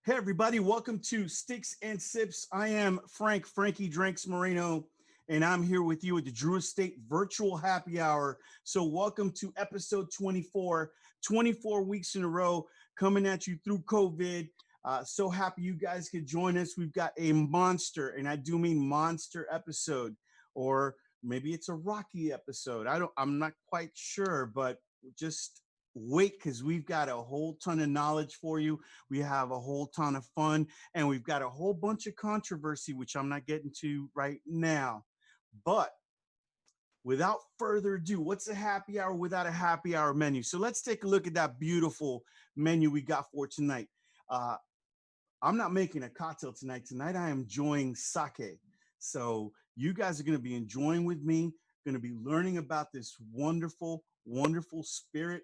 Hey, everybody, welcome to Sticks and Sips. I am Frankie Drinks Moreno, and I'm here with you at the Drew Estate Virtual Happy Hour. So, welcome to episode 24, 24 weeks in a row, coming at you through COVID. So happy you guys could join us. We've got a monster, and I do mean monster episode, or maybe it's a Rocky episode. I'm not quite sure, but just wait because we've got a whole ton of knowledge for you. We have a whole ton of fun, and we've got a whole bunch of controversy, which I'm not getting to right now. But without further ado, what's a happy hour without a happy hour menu? So let's take a look at that beautiful menu we got for tonight. I'm not making a cocktail tonight. Tonight I am enjoying sake. So you guys are going to be enjoying with me, going to be learning about this wonderful, wonderful spirit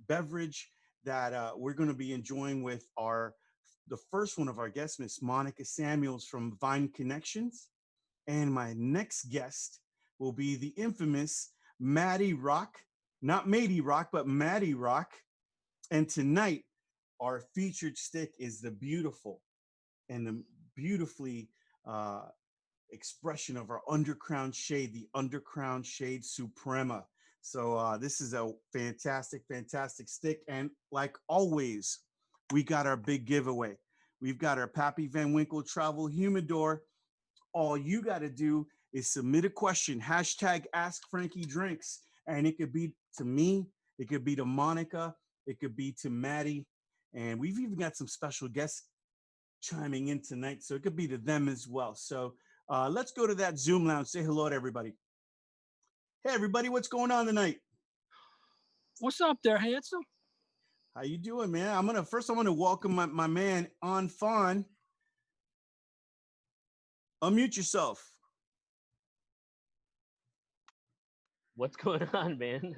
beverage that we're going to be enjoying with the first one of our guests, Miss Monica Samuels from Vine Connections. And my next guest will be the infamous Matty Rock, not Matty Rock, but Matty Rock. And tonight, our featured stick is the beautiful and the beautifully expression of our Undercrown Shade, the Undercrown Shade Suprema. So this is a fantastic, fantastic stick. And like always, we got our big giveaway. We've got our Pappy Van Winkle Travel Humidor. All you got to do is submit a question, hashtag Ask Frankie Drinks. And it could be to me, it could be to Monica, it could be to Maddie. And we've even got some special guests chiming in tonight, so it could be to them as well. So let's go to that Zoom lounge. Say hello to everybody. Hey, everybody, what's going on tonight? What's up there, handsome? How you doing, man? I'm gonna welcome my man on Fawn. Unmute yourself. What's going on, man?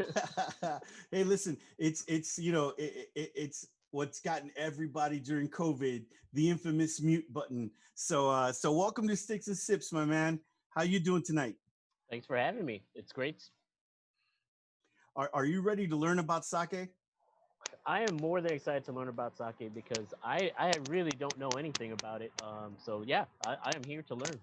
Hey, listen, it's it's what's gotten everybody during COVID, the infamous mute button. So welcome to Sticks and Sips, my man. How you doing tonight? Thanks for having me. It's great. Are you ready to learn about sake? I am more than excited to learn about sake because I really don't know anything about it. So yeah, I am here to learn.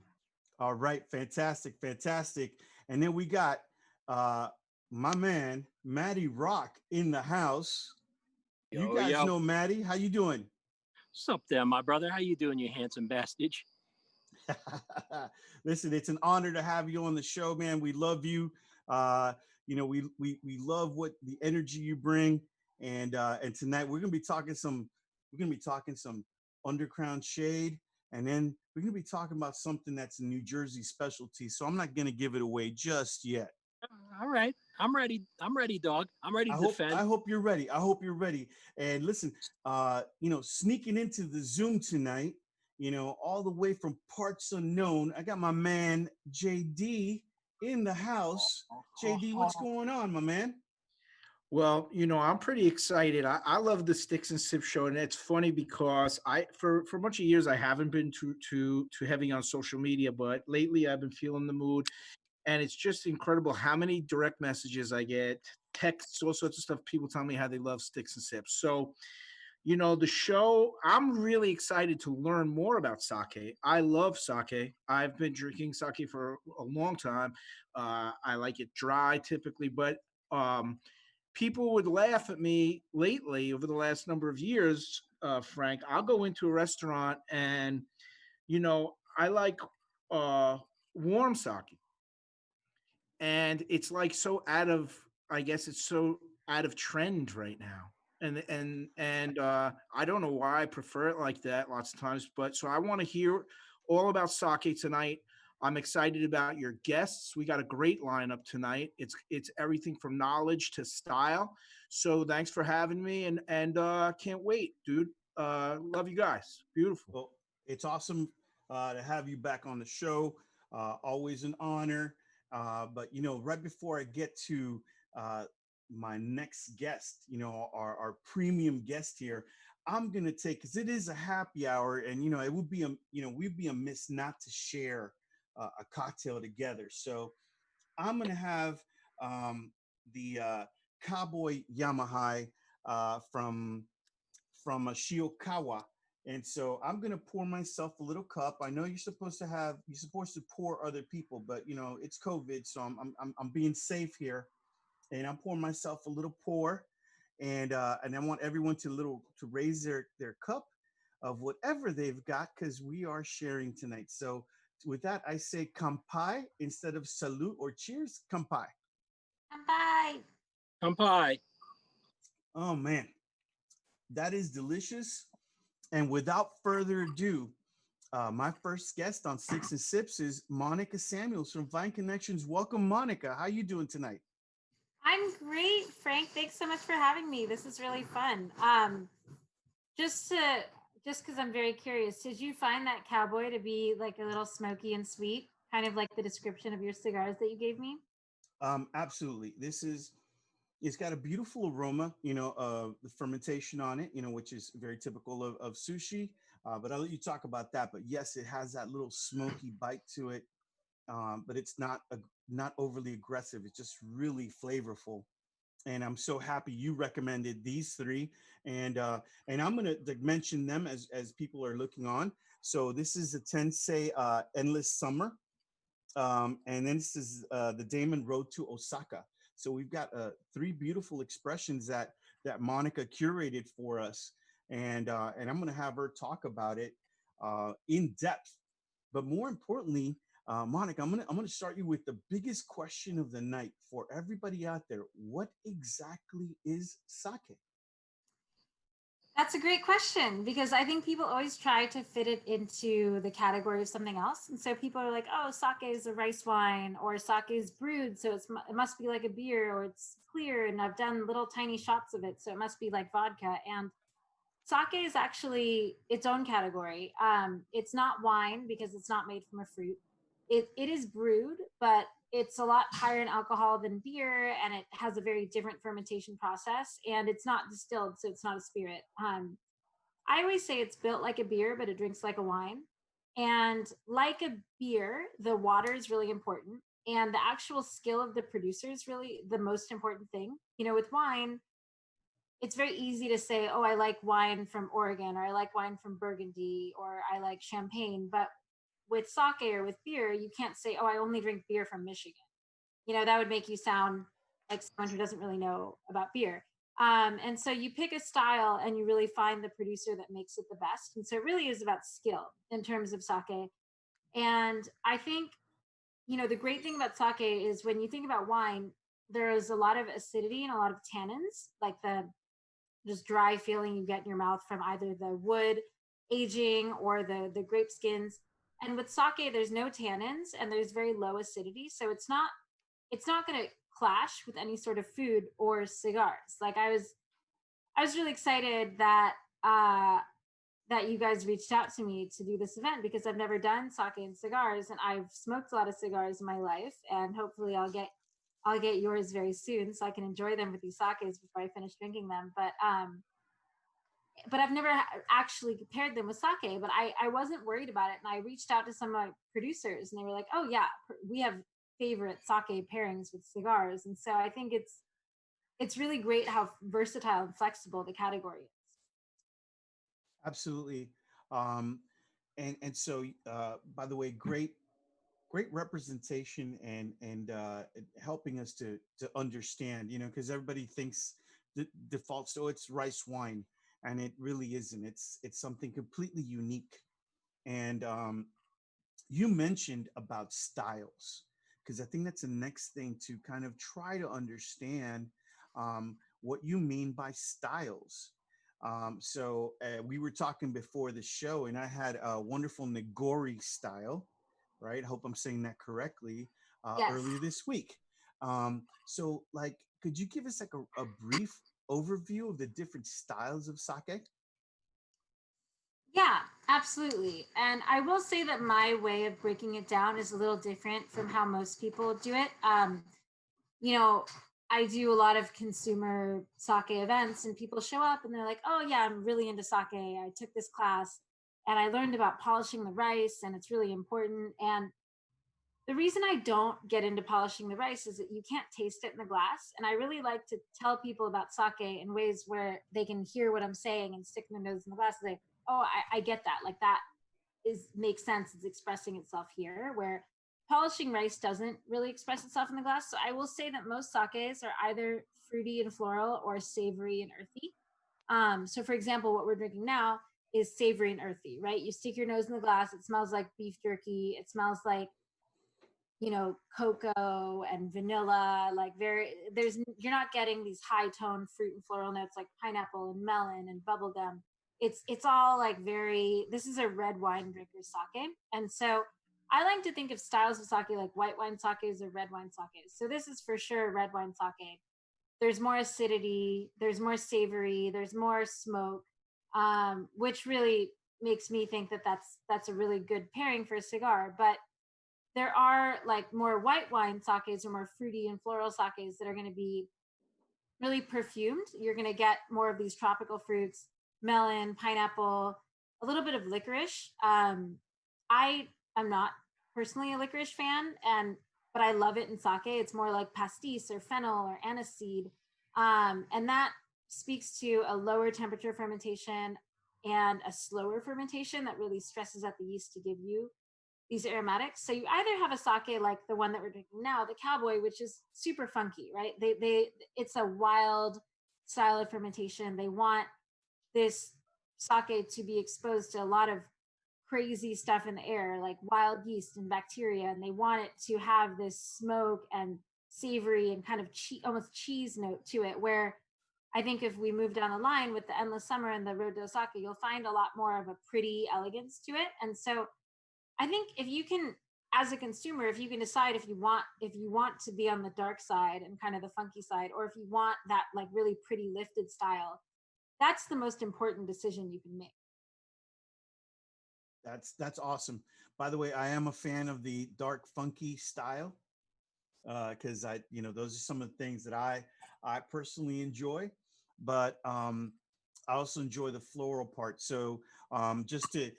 All right, fantastic, fantastic. And then we got my man Matty Rock in the house. You guys know Matty. How you doing? What's up there, my brother? How you doing, you handsome bastard? Listen, it's an honor to have you on the show, man. We love you. We love what the energy you bring, and tonight we're gonna be talking some Undercrown Shade, and then we're gonna be talking about something that's a New Jersey specialty. So I'm not gonna give it away just yet. All right, I'm ready. I'm ready, dog. I'm ready to defend. I hope you're ready. And listen, sneaking into the Zoom tonight, all the way from parts unknown, I got my man JD in the house. JD, what's going on, my man? Well, I'm pretty excited. I love the Sticks and Sips show, and it's funny because for a bunch of years I haven't been too heavy on social media, but lately I've been feeling the mood, and it's just incredible how many direct messages I get, texts, all sorts of stuff. People tell me how they love Sticks and Sips. So, the show, I'm really excited to learn more about sake. I love sake. I've been drinking sake for a long time. I like it dry typically, but people would laugh at me lately over the last number of years, Frank. I'll go into a restaurant and, I like warm sake. And it's like I guess it's so out of trend right now. And I don't know why I prefer it like that lots of times, but so I want to hear all about sake tonight. I'm excited about your guests. We got a great lineup tonight. It's everything from knowledge to style. So thanks for having me, and can't wait, dude. Love you guys. Beautiful. Well, it's awesome to have you back on the show. Always an honor. But right before I get to my next guest, our premium guest here, I'm gonna take, because it is a happy hour, and it would be we'd be amiss not to share a cocktail together. So I'm gonna have the Cowboy Yamahai from Shiokawa, And so I'm gonna pour myself a little cup. I know you're supposed to pour other people, but you know it's COVID, so I'm being safe here, and I'm pouring myself a little pour, and I want everyone to raise their cup of whatever they've got because we are sharing tonight. So with that, I say kampai instead of salute or cheers. Kampai. Bye. Kampai. Oh man, that is delicious. And without further ado, my first guest on Six and Sips is Monica Samuels from Vine Connections. Welcome, Monica. How you doing tonight? I'm great, Frank. Thanks so much for having me. This is really fun. Just to just because I'm very curious, did you find that cowboy to be like a little smoky and sweet, kind of like the description of your cigars that you gave me? Absolutely. It's got a beautiful aroma, the fermentation on it, which is very typical of sushi. But I'll let you talk about that. But yes, it has that little smoky bite to it, but it's not overly aggressive. It's just really flavorful. And I'm so happy you recommended these three, and I'm gonna mention them as people are looking on. So this is the Tensei Endless Summer, and then this is the Damon Road to Osaka. So we've got three beautiful expressions that Monica curated for us, and I'm going to have her talk about it in depth. But more importantly, Monica, I'm gonna start you with the biggest question of the night for everybody out there. What exactly is sake? That's a great question because I think people always try to fit it into the category of something else. And so people are like, oh, sake is a rice wine or sake is brewed. So it must be like a beer or it's clear. And I've done little tiny shots of it. So it must be like vodka. And sake is actually its own category. It's not wine because it's not made from a fruit. It is brewed, but it's a lot higher in alcohol than beer, and it has a very different fermentation process. And it's not distilled, so it's not a spirit. I always say it's built like a beer, but it drinks like a wine. And like a beer, the water is really important, and the actual skill of the producer is really the most important thing. You know, with wine, it's very easy to say, oh, I like wine from Oregon, or I like wine from Burgundy, or I like champagne. But with sake or with beer, you can't say, oh, I only drink beer from Michigan. You know, that would make you sound like someone who doesn't really know about beer. And so you pick a style and you really find the producer that makes it the best. And so it really is about skill in terms of sake. And I think, you know, the great thing about sake is when you think about wine, there is a lot of acidity and a lot of tannins, like the just dry feeling you get in your mouth from either the wood aging or the grape skins. And with sake, there's no tannins and there's very low acidity, so it's not going to clash with any sort of food or cigars. Like I was really excited that you guys reached out to me to do this event because I've never done sake and cigars, and I've smoked a lot of cigars in my life, and hopefully I'll get yours very soon so I can enjoy them with these sakes before I finish drinking them. But I've never actually paired them with sake. But I wasn't worried about it, and I reached out to some of my producers, and they were like, "Oh yeah, we have favorite sake pairings with cigars." And so I think it's really great how versatile and flexible the category is. Absolutely. Um, and so, by the way, great representation and helping us to understand, because everybody thinks the default, so it's rice wine, and it really isn't. It's something completely unique. And you mentioned about styles, because I think that's the next thing to kind of try to understand what you mean by styles. So we were talking before the show, and I had a wonderful Nagori style, right? I hope I'm saying that correctly, Yes. earlier this week. So, like, could you give us like a brief overview of the different styles of sake? Yeah, absolutely. And I will say that my way of breaking it down is a little different from how most people do it. You know, I do a lot of consumer sake events, and people show up and they're like, oh, yeah, I'm really into sake. I took this class and I learned about polishing the rice, and it's really important. And The reason I don't get into polishing the rice is that you can't taste it in the glass. And I really like to tell people about sake in ways where they can hear what I'm saying and stick their nose in the glass and say, oh, I get that. Like that makes sense. It's expressing itself here, where polishing rice doesn't really express itself in the glass. So I will say that most sakes are either fruity and floral or savory and earthy. So for example, what we're drinking now is savory and earthy, right? You stick your nose in the glass, it smells like beef jerky, it smells like, you know, cocoa and vanilla, like you're not getting these high tone fruit and floral notes like pineapple and melon and bubblegum. It's all like this is a red wine drinker's sake. And so I like to think of styles of sake like white wine sakes or red wine sakes. So this is for sure red wine sake. There's more acidity, there's more savory, there's more smoke, which really makes me think that that's a really good pairing for a cigar. But there are like more white wine sakes or more fruity and floral sakes that are going to be really perfumed. You're going to get more of these tropical fruits, melon, pineapple, a little bit of licorice. I am not personally a licorice fan, but I love it in sake. It's more like pastis or fennel or aniseed. And that speaks to a lower temperature fermentation and a slower fermentation that really stresses out the yeast to give you these aromatics. So you either have a sake like the one that we're drinking now, the Cowboy, which is super funky, right? It's a wild style of fermentation. They want this sake to be exposed to a lot of crazy stuff in the air, like wild yeast and bacteria, and they want it to have this smoke and savory and kind of almost cheese note to it, where I think if we move down the line with the Endless Summer and the Road sake, you'll find a lot more of a pretty elegance to it. And so I think if you can, as a consumer, if you can decide if you want to be on the dark side and kind of the funky side, or if you want that like really pretty lifted style, that's the most important decision you can make. That's awesome. By the way, I am a fan of the dark funky style because those are some of the things that I personally enjoy. But I also enjoy the floral part. So just to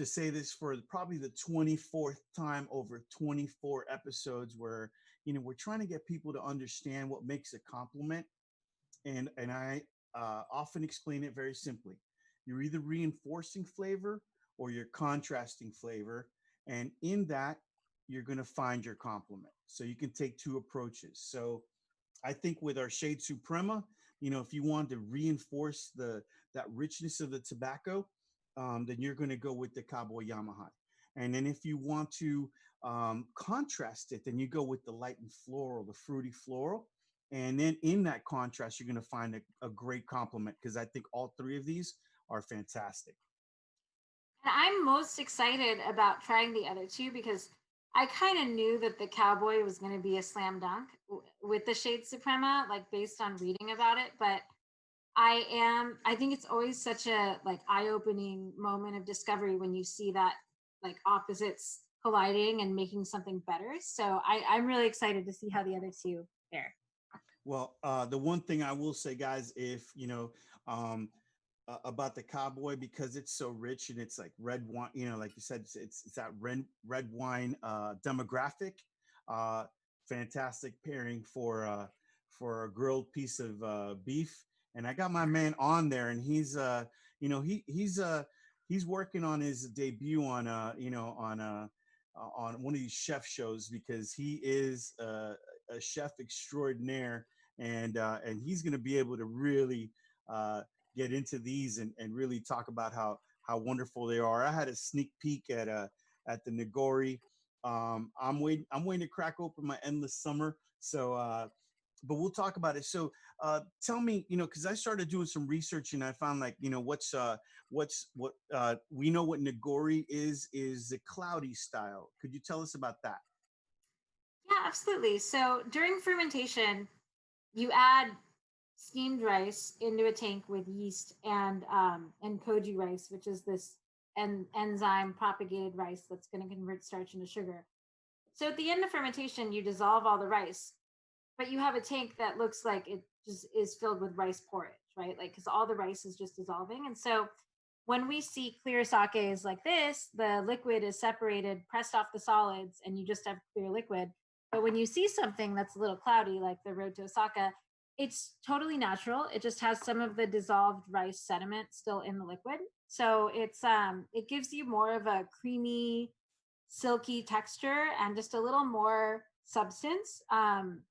say this for probably the 24th time over 24 episodes, where we're trying to get people to understand what makes a compliment, and I often explain it very simply. You're either reinforcing flavor or you're contrasting flavor, and in that you're going to find your complement. So you can take two approaches. So I think with our Shade Suprema, if you want to reinforce that richness of the tobacco, then you're going to go with the Cowboy Yamaha. And then if you want to contrast it, then you go with the light and floral, the fruity floral. And then in that contrast, you're going to find a great complement, because I think all three of these are fantastic. And I'm most excited about trying the other two because I kind of knew that the Cowboy was going to be a slam dunk with the Shade Suprema, like based on reading about it. But I think it's always such a like eye-opening moment of discovery when you see that like opposites colliding and making something better. So I'm really excited to see how the other two fare. Well, the one thing I will say, guys, if about the Cowboy, because it's so rich and it's like red wine, like you said, it's that red wine demographic. Fantastic pairing for a grilled piece of beef. And I got my man on there, and he's he's working on his debut on one of these chef shows, because he is a chef extraordinaire, and he's going to be able to really get into these and really talk about how wonderful they are. I had a sneak peek at the Nigori. I'm waiting to crack open my Endless Summer. So but we'll talk about it. So tell me, because I started doing some research and I found like, we know what Nigori is the cloudy style. Could you tell us about that? Yeah, absolutely. So during fermentation, you add steamed rice into a tank with yeast and koji rice, which is this enzyme propagated rice that's going to convert starch into sugar. So at the end of fermentation, you dissolve all the rice, but you have a tank that looks like it just is filled with rice porridge, right? Like, because all the rice is just dissolving. And so when we see clear sakes like this, the liquid is separated, pressed off the solids, and you just have clear liquid. But when you see something that's a little cloudy, like the Road to Osaka, it's totally natural. It just has some of the dissolved rice sediment still in the liquid. So it gives you more of a creamy, silky texture and just a little more substance,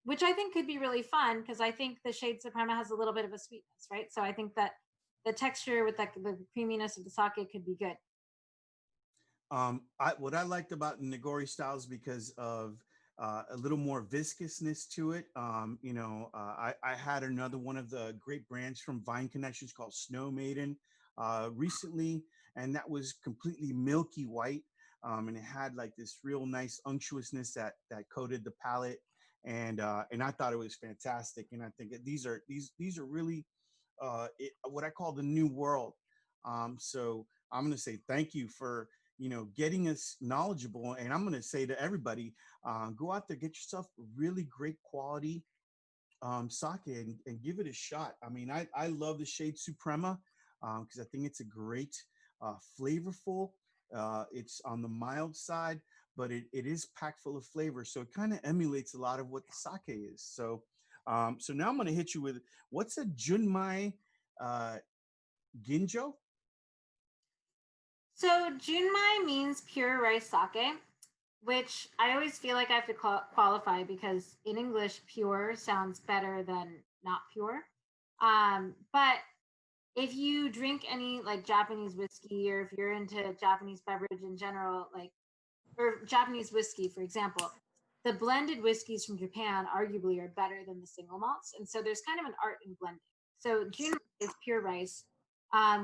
which I think could be really fun because I think the Shade Suprema has a little bit of a sweetness, right? So I think that the texture with the creaminess of the sake could be good. What I liked about Nigori styles because of a little more viscousness to it. I had another one of the great brands from Vine Connections called Snow Maiden recently, and that was completely milky white. And it had like this real nice unctuousness that coated the palate, and I thought it was fantastic. And I think that these are really what I call the new world. So I'm going to say thank you for getting us knowledgeable, and I'm going to say to everybody, go out there, get yourself really great quality sake and give it a shot. I mean, I love the Shade Suprema because I think it's a great flavorful. It's on the mild side, but it is packed full of flavor. So it kind of emulates a lot of what the sake is. So so now I'm going to hit you with, what's a Junmai Ginjo? So junmai means pure rice sake, which I always feel like I have to qualify because in English, pure sounds better than not pure. But if you drink any like Japanese whiskey, or if you're into Japanese beverage in general, like, or Japanese whiskey, for example, the blended whiskeys from Japan arguably are better than the single malts. And so there's kind of an art in blending. So junmai is pure rice.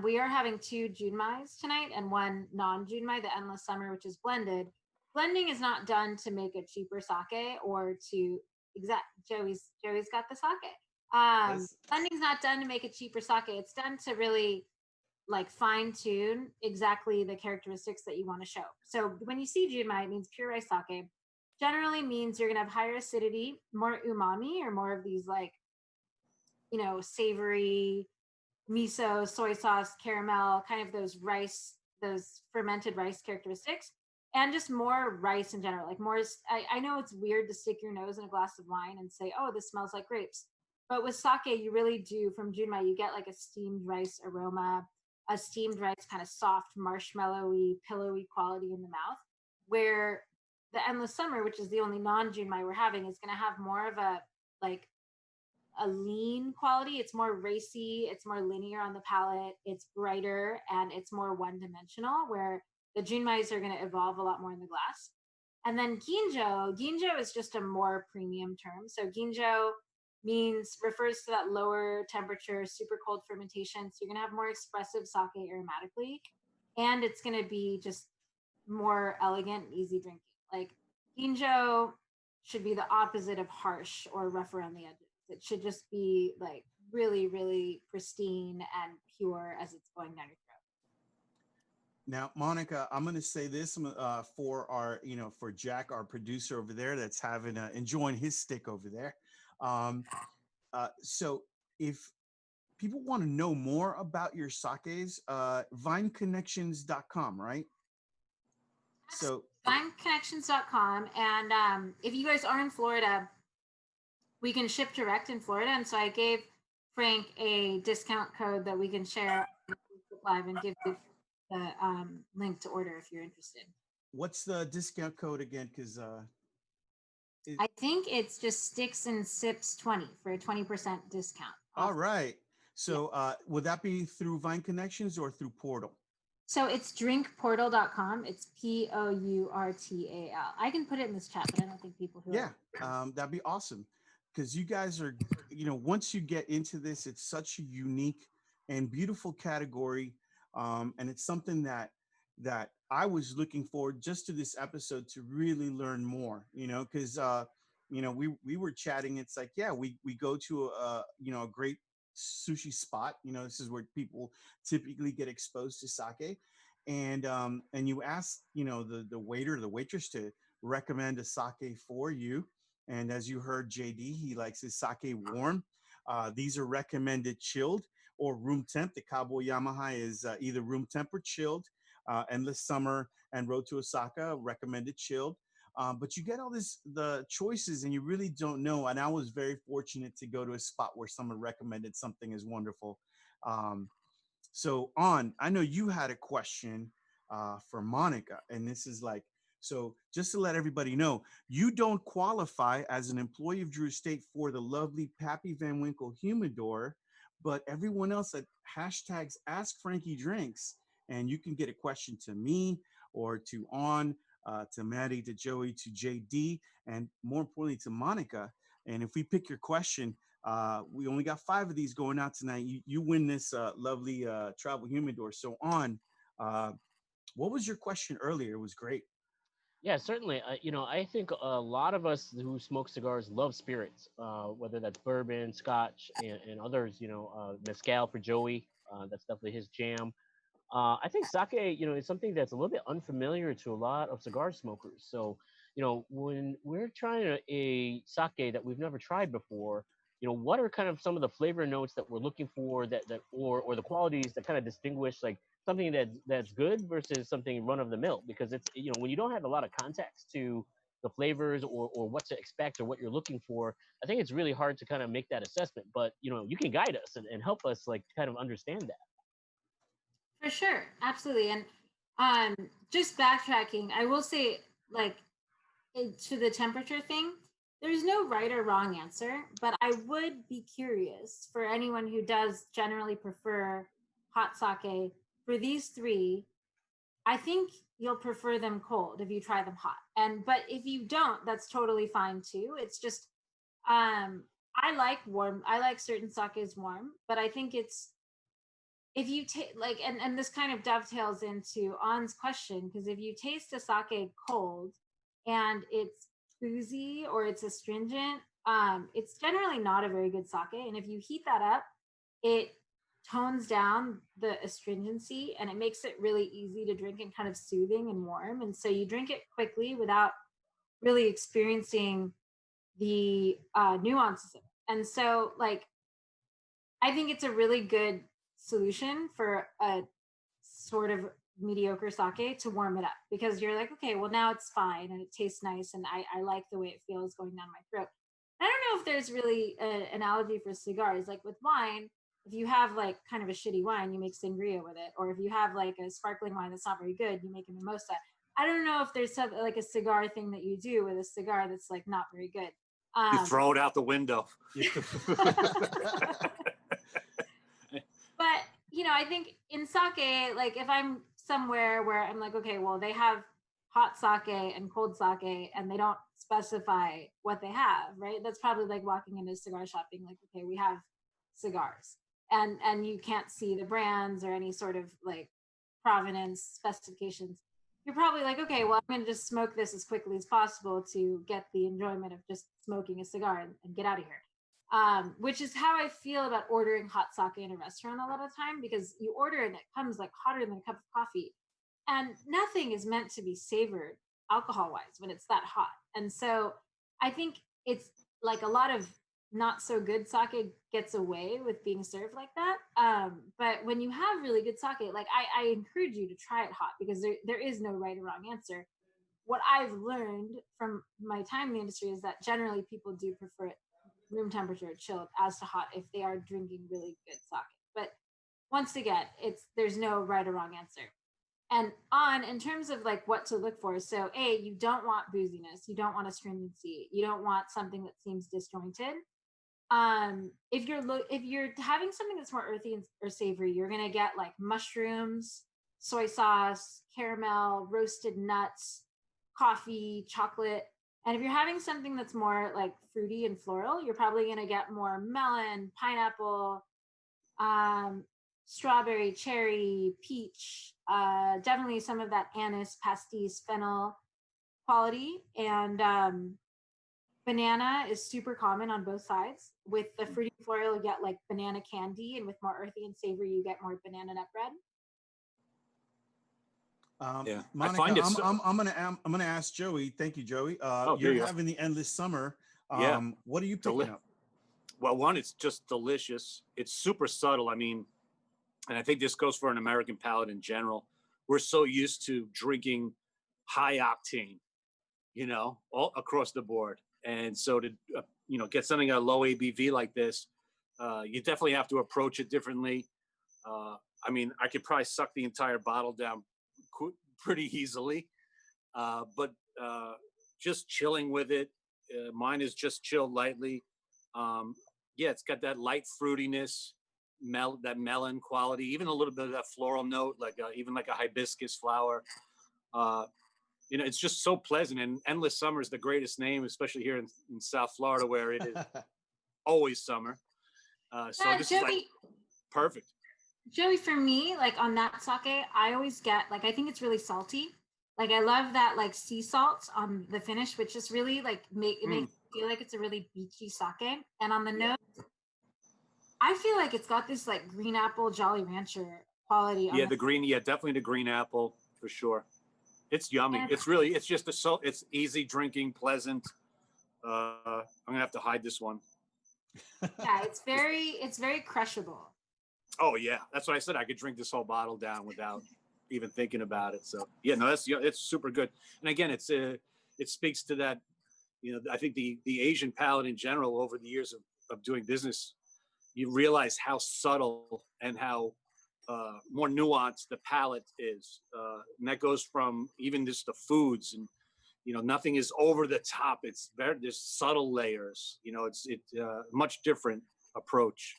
We are having 2 junmais tonight and 1 non-junmai, the Endless Summer, which is blended. Blending is not done to make a cheaper sake or to Joey's got the sake. Yes. Blending's not done to make a cheaper sake. It's done to really like fine tune exactly the characteristics that you want to show. So when you see junmai, it means pure rice sake. Generally means you're gonna have higher acidity, more umami, or more of these like, savory miso, soy sauce, caramel, kind of those fermented rice characteristics, and just more rice in general. Like more, I know it's weird to stick your nose in a glass of wine and say, oh, this smells like grapes. But with sake, you really do, from junmai, you get like a steamed rice aroma, a steamed rice kind of soft, marshmallowy, pillowy quality in the mouth, where the Endless Summer, which is the only non-junmai we're having, is going to have more of a like a lean quality. It's more racy, it's more linear on the palate, it's brighter, and it's more one-dimensional, where the junmais are going to evolve a lot more in the glass. And then ginjo is just a more premium term. So ginjo refers to that lower temperature, super cold fermentation. So you're going to have more expressive sake aromatically, and it's going to be just more elegant and easy drinking. Like ginjo should be the opposite of harsh or rough around the edges. It should just be like really, really pristine and pure as it's going down your throat. Now, Monica, I'm going to say this for our, for Jack, our producer over there, that's enjoying his stick over there. So if people want to know more about your sakes, vineconnections.com, right? So Vineconnections.com. And if you guys are in Florida, we can ship direct in Florida. And so I gave Frank a discount code that we can share live and give you the link to order if you're interested. What's the discount code again? Because I think it's just Sticks and Sips 20 for a 20% discount. All right. So would that be through Vine Connections or through Portal? So it's drinkportal.com. It's POURTAL. I can put it in this chat, but I don't think people who that'd be awesome. Because you guys are, once you get into this, it's such a unique and beautiful category. And it's something that I was looking forward just to this episode to really learn more, because, we were chatting. It's like, we go to a great sushi spot. This is where people typically get exposed to sake. And you ask, the waiter or the waitress to recommend a sake for you. And as you heard JD, he likes his sake warm. These are recommended chilled, or room temp. The Cowboy Yamaha is either room temp or chilled. Endless Summer and Road to Osaka recommended chilled. But you get all the choices, and you really don't know. And I was very fortunate to go to a spot where someone recommended something as wonderful. So I know you had a question for Monica, and this is like, so just to let everybody know, you don't qualify as an employee of Drew Estate for the lovely Pappy Van Winkle humidor, but everyone else that hashtags Ask Frankie Drinks, and you can get a question to me or to to Matty, to Joey, to JD, and more importantly to Monica. And if we pick your question, we only got 5 of these going out tonight. You win this lovely travel humidor. So what was your question earlier? It was great. Yeah, certainly. I think a lot of us who smoke cigars love spirits, whether that's bourbon, scotch, and others. Mezcal for Joey. That's definitely his jam. I think sake, is something that's a little bit unfamiliar to a lot of cigar smokers. So, when we're trying a sake that we've never tried before, what are kind of some of the flavor notes that we're looking for or the qualities that kind of distinguish like something that's good versus something run of the mill? Because it's, when you don't have a lot of context to the flavors or what to expect or what you're looking for, I think it's really hard to kind of make that assessment. But, you can guide us and help us like kind of understand that. For sure, absolutely. And just backtracking, I will say, like, to the temperature thing, there's no right or wrong answer, but I would be curious for anyone who does generally prefer hot sake. For these 3, I think you'll prefer them cold if you try them hot. But if you don't, that's totally fine too. It's just I like warm. I like certain sakes warm, but I think it's, if you take like, and this kind of dovetails into An's question, because if you taste a sake cold and it's boozy or it's astringent, it's generally not a very good sake. And if you heat that up, it tones down the astringency and it makes it really easy to drink and kind of soothing and warm. And so you drink it quickly without really experiencing the nuances of it. And so, like, I think it's a really good solution for a sort of mediocre sake to warm it up, because you're like, okay, well, now it's fine and it tastes nice and I like the way it feels going down my throat. I don't know if there's really an analogy for cigars. Like with wine, if you have like kind of a shitty wine, you make sangria with it. Or if you have like a sparkling wine that's not very good, you make a mimosa. I don't know if there's something like a cigar thing that you do with a cigar that's like not very good. You throw it out the window. But, I think in sake, like if I'm somewhere where I'm like, okay, well, they have hot sake and cold sake and they don't specify what they have, right? That's probably like walking into a cigar shop being like, okay, we have cigars. And you can't see the brands or any sort of like provenance specifications. You're probably like, okay, well, I'm going to just smoke this as quickly as possible to get the enjoyment of just smoking a cigar and get out of here. Which is how I feel about ordering hot sake in a restaurant a lot of the time, because you order and it comes like hotter than a cup of coffee, and nothing is meant to be savored alcohol wise when it's that hot. And so I think it's like a lot of not so good sake gets away with being served like that. But when you have really good sake, like I encourage you to try it hot, because there is no right or wrong answer. What I've learned from my time in the industry is that generally people do prefer it room temperature chilled as to hot if they are drinking really good sake. But once again, there's no right or wrong answer. And in terms of like what to look for, so you don't want booziness, you don't want astringency, you don't want something that seems disjointed. If you're having something that's more earthy or savory, you're gonna get like mushrooms, soy sauce, caramel, roasted nuts, coffee, chocolate. And if you're having something that's more like fruity and floral, you're probably going to get more melon, pineapple, strawberry, cherry, peach, definitely some of that anise, pastis, fennel quality. And banana is super common on both sides. With the fruity floral, you get like banana candy, and with more earthy and savory, you get more banana nut bread. Yeah, Monica, I'm gonna ask Joey. Thank you, Joey. You're having the endless summer. Yeah. What are you picking up? Well, one, it's just delicious. It's super subtle. I mean, and I think this goes for an American palate in general. We're so used to drinking high octane, all across the board. And so to, get something at a low ABV like this, you definitely have to approach it differently. I mean, I could probably suck the entire bottle down pretty easily, but just chilling with it. Mine is just chilled lightly. Yeah, it's got that light fruitiness, that melon quality, even a little bit of that floral note, like even like a hibiscus flower. It's just so pleasant. And Endless Summer is the greatest name, especially here in South Florida, where it is always summer. So this Joey, is like perfect. Joey, for me, like on that sake, I always get like, I think it's really salty. Like I love that like sea salt on the finish, which just really like makes it feel like it's a really beachy sake. And on the nose, I feel like it's got this like green apple Jolly Rancher quality. Yeah, definitely the green apple for sure. It's yummy. And It's just it's easy drinking, pleasant. I'm gonna have to hide this one. Yeah, it's very crushable. Oh yeah, that's what I said. I could drink this whole bottle down without even thinking about it. So yeah, no, it's super good. And again, it speaks to that. I think the Asian palate in general over the years of doing business, you realize how subtle and how more nuanced the palate is, and that goes from even just the foods, and nothing is over the top. There's subtle layers. It's much different approach.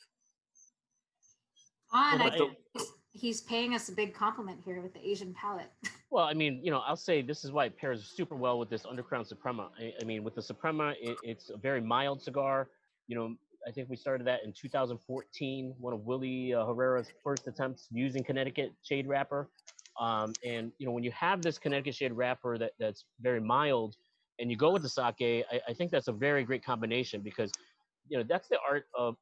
He's paying us a big compliment here with the Asian palate. Well, I mean, I'll say this is why it pairs super well with this Undercrown Suprema. I mean, with the Suprema, it's a very mild cigar. I think we started that in 2014, one of Willie Herrera's first attempts using Connecticut shade wrapper. And when you have this Connecticut shade wrapper that's very mild, and you go with the sake, I think that's a very great combination, because that's the art of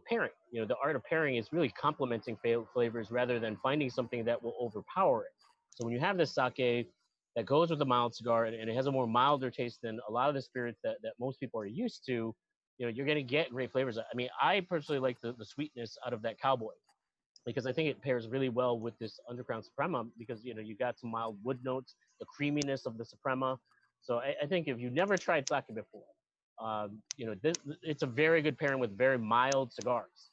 pairing. The art of pairing is really complementing flavors rather than finding something that will overpower it. So when you have this sake that goes with a mild cigar, and it has a more milder taste than a lot of the spirits that most people are used to, you're going to get great flavors. I mean, I personally like the sweetness out of that Cowboy, because I think it pairs really well with this Undercrown Suprema, because you got some mild wood notes, the creaminess of the Suprema. So I think if you've never tried sake before, it's a very good pairing with very mild cigars.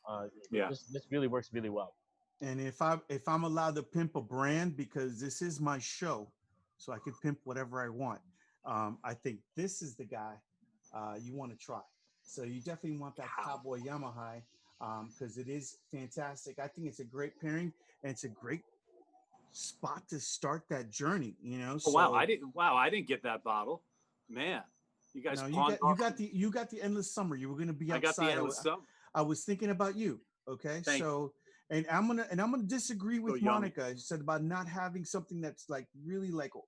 This really works really well. And if I'm allowed to pimp a brand, because this is my show, so I can pimp whatever I want, I think this is the guy you want to try. So you definitely want that Cowboy Yamaha, because it is fantastic. I think it's a great pairing, and it's a great spot to start that journey. Oh, so, wow, I didn't get that bottle, man. You guys, you got the Endless Summer. You were going to be outside. I got the Endless Summer. I was thinking about you. Okay, Thank you. And I'm gonna disagree with Monica. She said about not having something that's like really like a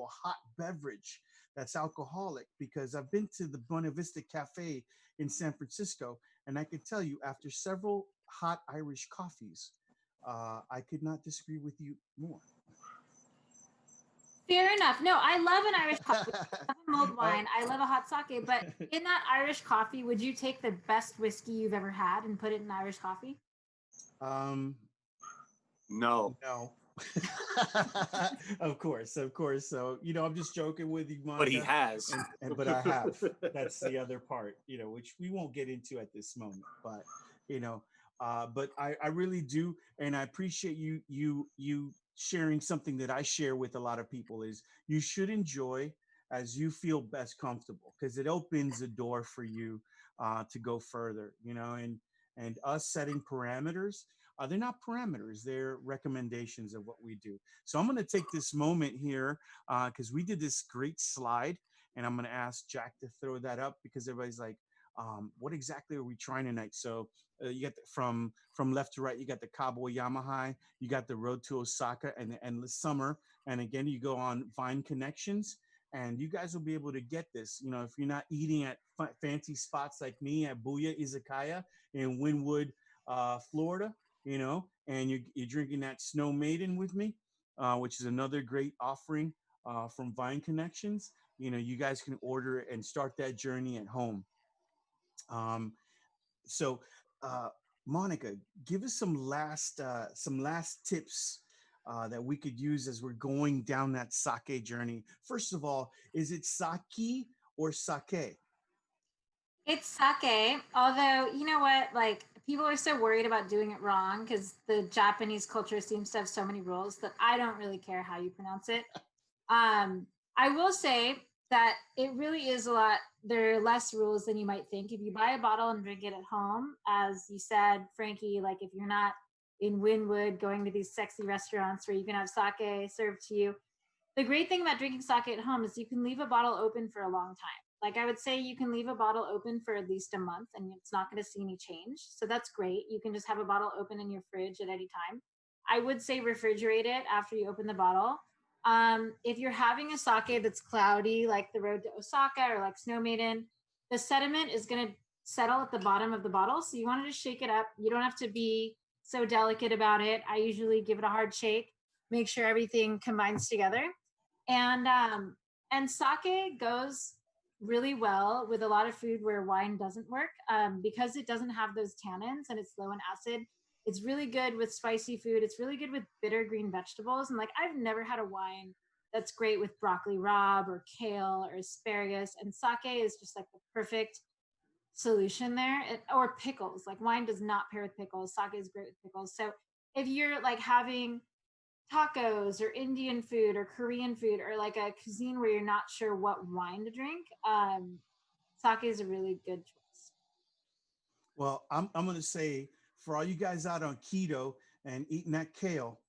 hot beverage that's alcoholic, because I've been to the Buena Vista Cafe in San Francisco, and I can tell you, after several hot Irish coffees, I could not disagree with you more. Fair enough. No, I love an Irish coffee. I love a mulled wine. I love a hot sake. But in that Irish coffee, would you take the best whiskey you've ever had and put it in Irish coffee? No. Of course. So I'm just joking with you, Monica. But he has. But I have. That's the other part, which we won't get into at this moment. But but I really do, and I appreciate you sharing something that I share with a lot of people, is you should enjoy as you feel best comfortable, because it opens the door for you to go further, and us setting parameters. They're not parameters, they're recommendations of what we do. So I'm going to take this moment here because we did this great slide, and I'm going to ask Jack to throw that up, because everybody's like, what exactly are we trying tonight? So you got from left to right, you got the Cowboy Yamaha, you got the Road to Osaka, and the Endless Summer. And again, you go on Vine Connections, and you guys will be able to get this. If you're not eating at fancy spots like me at Booyah Izakaya in Wynwood, Florida, and you're drinking that Snow Maiden with me, which is another great offering from Vine Connections. You guys can order it and start that journey at home. So Monica, give us some last tips that we could use as we're going down that sake journey. First of all, is it sake or sake? It's sake, although you know what, like people are so worried about doing it wrong because the Japanese culture seems to have so many rules that I don't really care how you pronounce it. I will say that it really is a lot. There are less rules than you might think. If you buy a bottle and drink it at home, as you said, Frankie, like if you're not in Wynwood going to these sexy restaurants where you can have sake served to you, the great thing about drinking sake at home is you can leave a bottle open for a long time. Like I would say you can leave a bottle open for at least a month and it's not going to see any change. So that's great. You can just have a bottle open in your fridge at any time. I would say refrigerate it after you open the bottle. If you're having a sake that's cloudy, like the road to Osaka or like Snow Maiden, the sediment is going to settle at the bottom of the bottle. So you want to just shake it up. You don't have to be so delicate about it. I usually give it a hard shake, make sure everything combines together. And sake goes really well with a lot of food where wine doesn't work, because it doesn't have those tannins and it's low in acid. It's really good with spicy food. It's really good with bitter green vegetables. And like I've never had a wine that's great with broccoli rabe or kale or asparagus. And sake is just like the perfect solution there. Or pickles. Like wine does not pair with pickles. Sake is great with pickles. So if you're like having tacos or Indian food or Korean food or like a cuisine where you're not sure what wine to drink, sake is a really good choice. Well, I'm going to say for all you guys out on keto and eating that kale,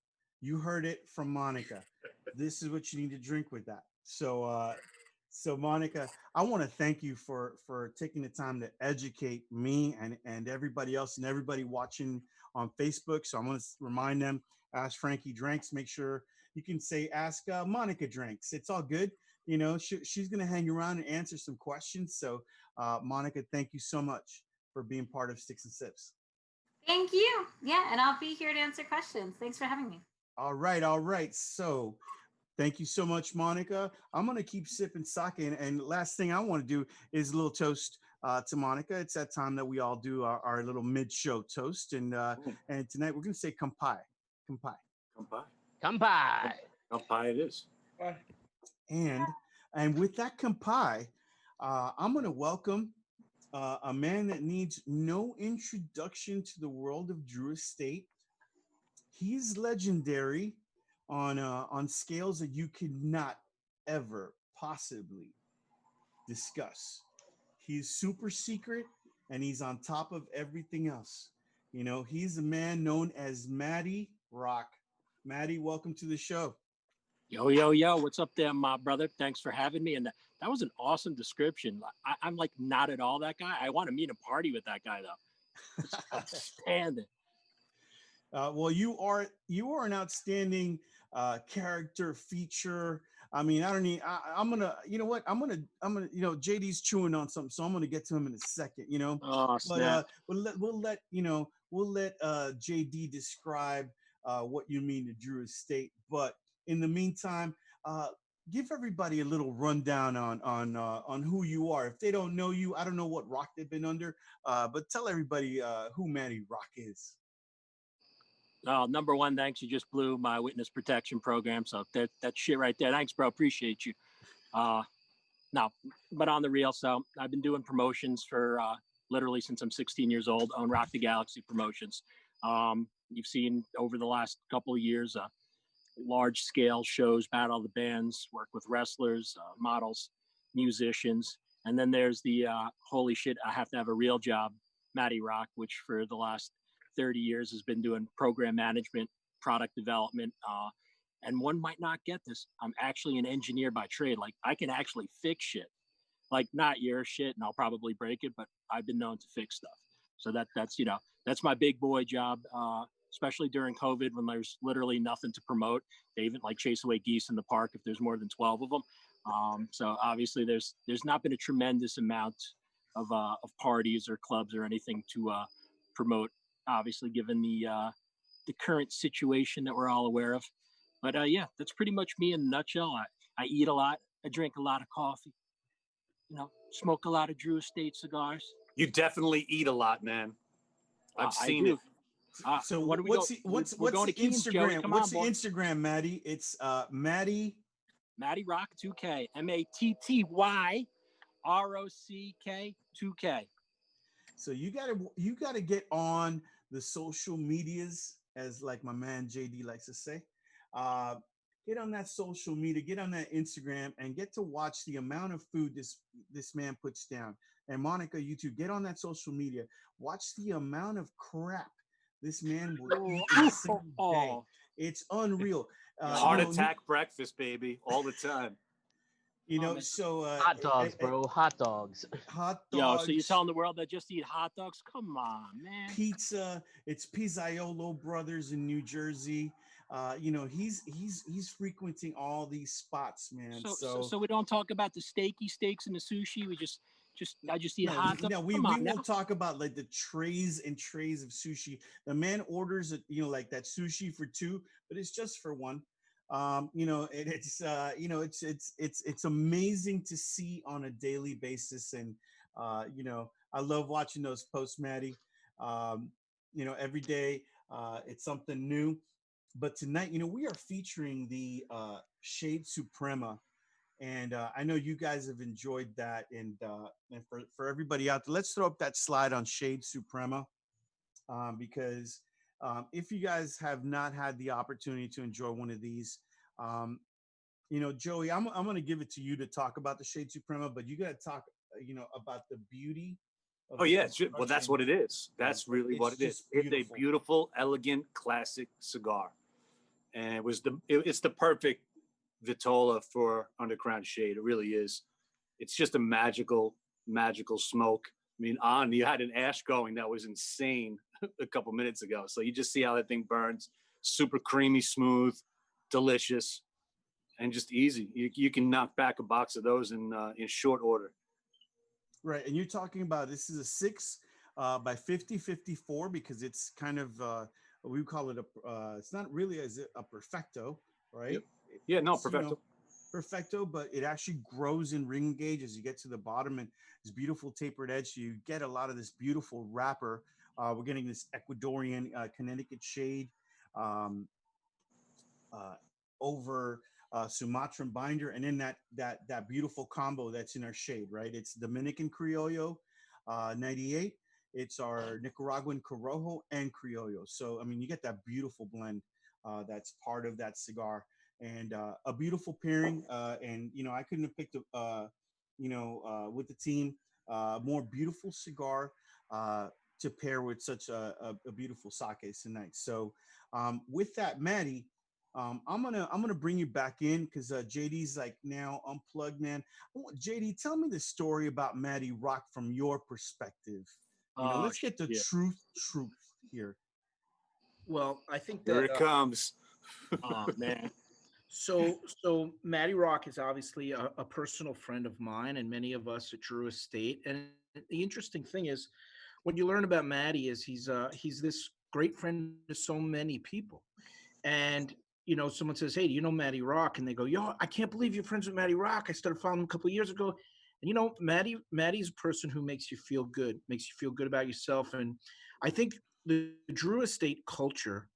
you heard it from Monica. This is what you need to drink with that. So Monica, I want to thank you for taking the time to educate me and everybody else and everybody watching on Facebook. So I'm going to remind them, ask Frankie Drinks. Make sure you can say, ask Monica Drinks. It's all good. You know, she's going to hang around and answer some questions. So Monica, thank you so much for being part of Sticks and Sips. Thank you. Yeah, and I'll be here to answer questions. Thanks for having me. All right. So thank you so much, Monica. I'm going to keep sipping sake. And last thing I want to do is a little toast to Monica. It's that time that we all do our little mid-show toast. And tonight we're going to say kampai. Kampai. Kampai. Kampai. Kampai it is. And with that kampai, I'm going to welcome a man that needs no introduction to the world of Drew Estate. He's legendary on scales that you could not ever possibly discuss. He's super secret and he's on top of everything else. You know, he's a man known as Matty Rock. Matty, welcome to the show. Yo, what's up there, my brother? Thanks for having me. And that was an awesome description. I'm like not at all that guy. I want to meet a party with that guy though. It's outstanding. Well, you are an outstanding character feature. I mean, I'm gonna, you know what? I'm gonna, JD's chewing on something, so I'm gonna get to him in a second, you know. Oh, snap. But we'll let JD describe what you mean to Drew Estate. But in the meantime, give everybody a little rundown on who you are. If they don't know you, I don't know what rock they've been under, but tell everybody who Matty Rock is. Number one, thanks. You just blew my witness protection program. So that shit right there. Thanks, bro. Appreciate you. No, but on the real, so I've been doing promotions for literally since I'm 16 years old, own Rock the Galaxy promotions. You've seen over the last couple of years, large scale shows, battle the bands, work with wrestlers, models, musicians. And then there's the holy shit, I have to have a real job, Matty Rock, which for the last 30 years has been doing program management, product development. And one might not get this. I'm actually an engineer by trade. Like I can actually fix shit, like not your shit, and I'll probably break it, but I've been known to fix stuff. So that's my big boy job, especially during COVID when there's literally nothing to promote. They even like chase away geese in the park if there's more than 12 of them. So obviously there's not been a tremendous amount of parties or clubs or anything to promote, obviously given the current situation that we're all aware of. But yeah, that's pretty much me in a nutshell. I eat a lot. I drink a lot of coffee. Smoke a lot of Drew Estate cigars. You definitely eat a lot, man. I've I seen do. it. So what do we what's go? the, what's We're what's going the to Keen's, Joey. Instagram? Come What's on, the boy. Instagram, Matty? It's Matty. Matty Rock 2K. MattyRock 2K. So you gotta get on the social medias, as like my man JD likes to say. Uh, get on that social media, get on that Instagram, and get to watch the amount of food this man puts down. And Monica, you too, get on that social media. Watch the amount of crap this man will eat in a single day. It's unreal. Heart attack breakfast, baby, all the time. So Hot dogs, bro. Hot dogs. hot Yo, dogs. so you're telling the world that just eat hot dogs? Come on, man. Pizza. It's Pizzaiolo Brothers in New Jersey. He's frequenting all these spots, man. So we don't talk about the steaky steaks and the sushi. I just eat no, hot dogs. no, we Come on won't now. talk about like the trays and trays of sushi. The man orders it, like that sushi for two, but it's just for one. It's amazing to see on a daily basis, and I love watching those posts, Maddie. Every day it's something new. But tonight, we are featuring the Shade Suprema, and I know you guys have enjoyed that. And for everybody out there, let's throw up that slide on Shade Suprema, because if you guys have not had the opportunity to enjoy one of these, Joey, I'm going to give it to you to talk about the Shade Suprema, but you got to talk, about the beauty. Oh yeah, well that's what it is. That's really what it is. It's a beautiful, elegant, classic cigar, and it's the perfect Vitola for Undercrown Shade. It really is. It's just a magical smoke. I mean, you had an ash going that was insane a couple minutes ago. So you just see how that thing burns. Super creamy, smooth, delicious, and just easy. You can knock back a box of those in short order. Right, and you're talking about, this is a 6 by 50-54, because it's kind of we call it it's not really a perfecto, right? Yep. Yeah, no, perfecto. Perfecto, but it actually grows in ring gauge as you get to the bottom, and this beautiful tapered edge. So you get a lot of this beautiful wrapper. We're getting this Ecuadorian Connecticut shade over Sumatran binder, and then that beautiful combo that's in our shade, right? It's Dominican Criollo 98. It's our Nicaraguan Corojo and Criollo. So I mean, you get that beautiful blend that's part of that cigar. And a beautiful pairing. And I couldn't have picked with the team more beautiful cigar to pair with such a beautiful sake tonight. So with that, Matty, I'm gonna bring you back in, because JD's like now unplugged, man. JD, tell me the story about Matty Rock from your perspective. Let's get the truth here. Well, I think that here it comes. Oh man. So Matty Rock is obviously a personal friend of mine and many of us at Drew Estate. And the interesting thing is, what you learn about Matty is he's this great friend to so many people. And someone says, "Hey, do you know Matty Rock?" And they go, "Yo, I can't believe you're friends with Matty Rock. I started following him a couple of years ago." And Matty's a person who makes you feel good about yourself. And I think the Drew Estate culture,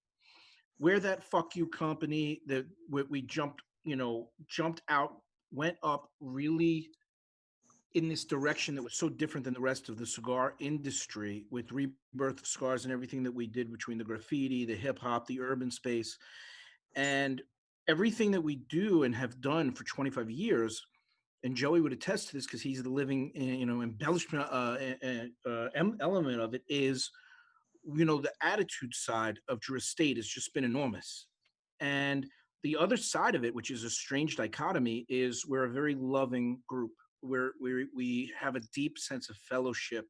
where that fuck you company that we jumped out, went up really in this direction that was so different than the rest of the cigar industry, with rebirth of cigars and everything that we did between the graffiti, the hip hop, the urban space, and everything that we do and have done for 25 years. And Joey would attest to this, because he's the living, embellishment element of it. Is the attitude side of Drew Estate has just been enormous. And the other side of it, which is a strange dichotomy, is we're a very loving group where we have a deep sense of fellowship.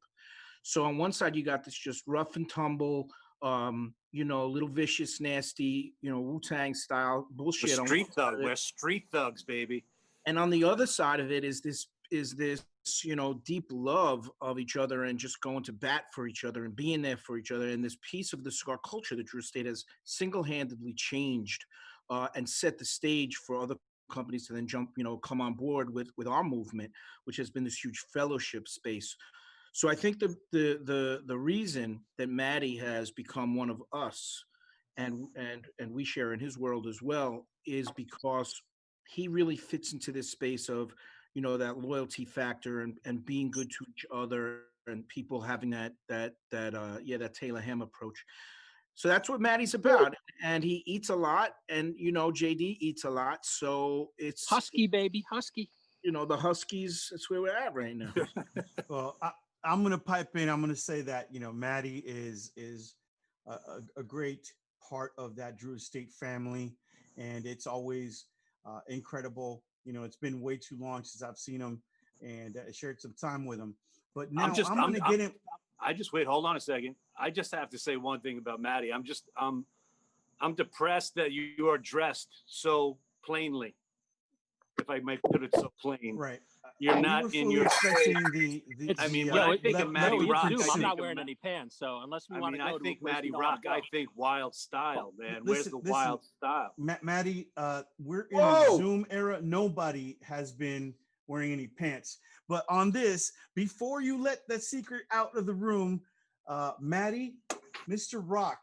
So on one side, you got this just rough and tumble, little vicious, nasty, Wu-Tang style bullshit. We're street thugs, baby. And on the other side of it is this deep love of each other, and just going to bat for each other and being there for each other. And this piece of the cigar culture that Drew Estate has single-handedly changed and set the stage for other companies to then come on board with our movement, which has been this huge fellowship space. So I think the reason that Matty has become one of us, and we share in his world as well, is because he really fits into this space of, you know, that loyalty factor and being good to each other and people having that Taylor Ham approach. So that's what Matty's about. And he eats a lot, and you know, JD eats a lot. So it's Husky, baby, husky. You know, the Huskies, that's where we're at right now. Well, I'm gonna pipe in. I'm gonna say that, you know, Matty is a great part of that Drew Estate family, and it's always incredible. You know, it's been way too long since I've seen him and shared some time with him. But now I'm gonna get him. I just wait. Hold on a second. I just have to say one thing about Matty. I'm depressed that you are dressed so plainly, if I may put it so plain. Right. You're We not were in fully your expecting full- the. I mean, the, when I uh, think le- of Matty leopard Rock, print I I'm suit. not think wearing of any pants, so unless we I want mean, to go I to think a place we Matty don't wanna Rock. I go. think wild style, man. Where's the Listen, wild style? Matty, we're in a Whoa! Zoom era. Nobody has been wearing any pants. But on this, before you let that secret out of the room, Matty, Mr. Rock,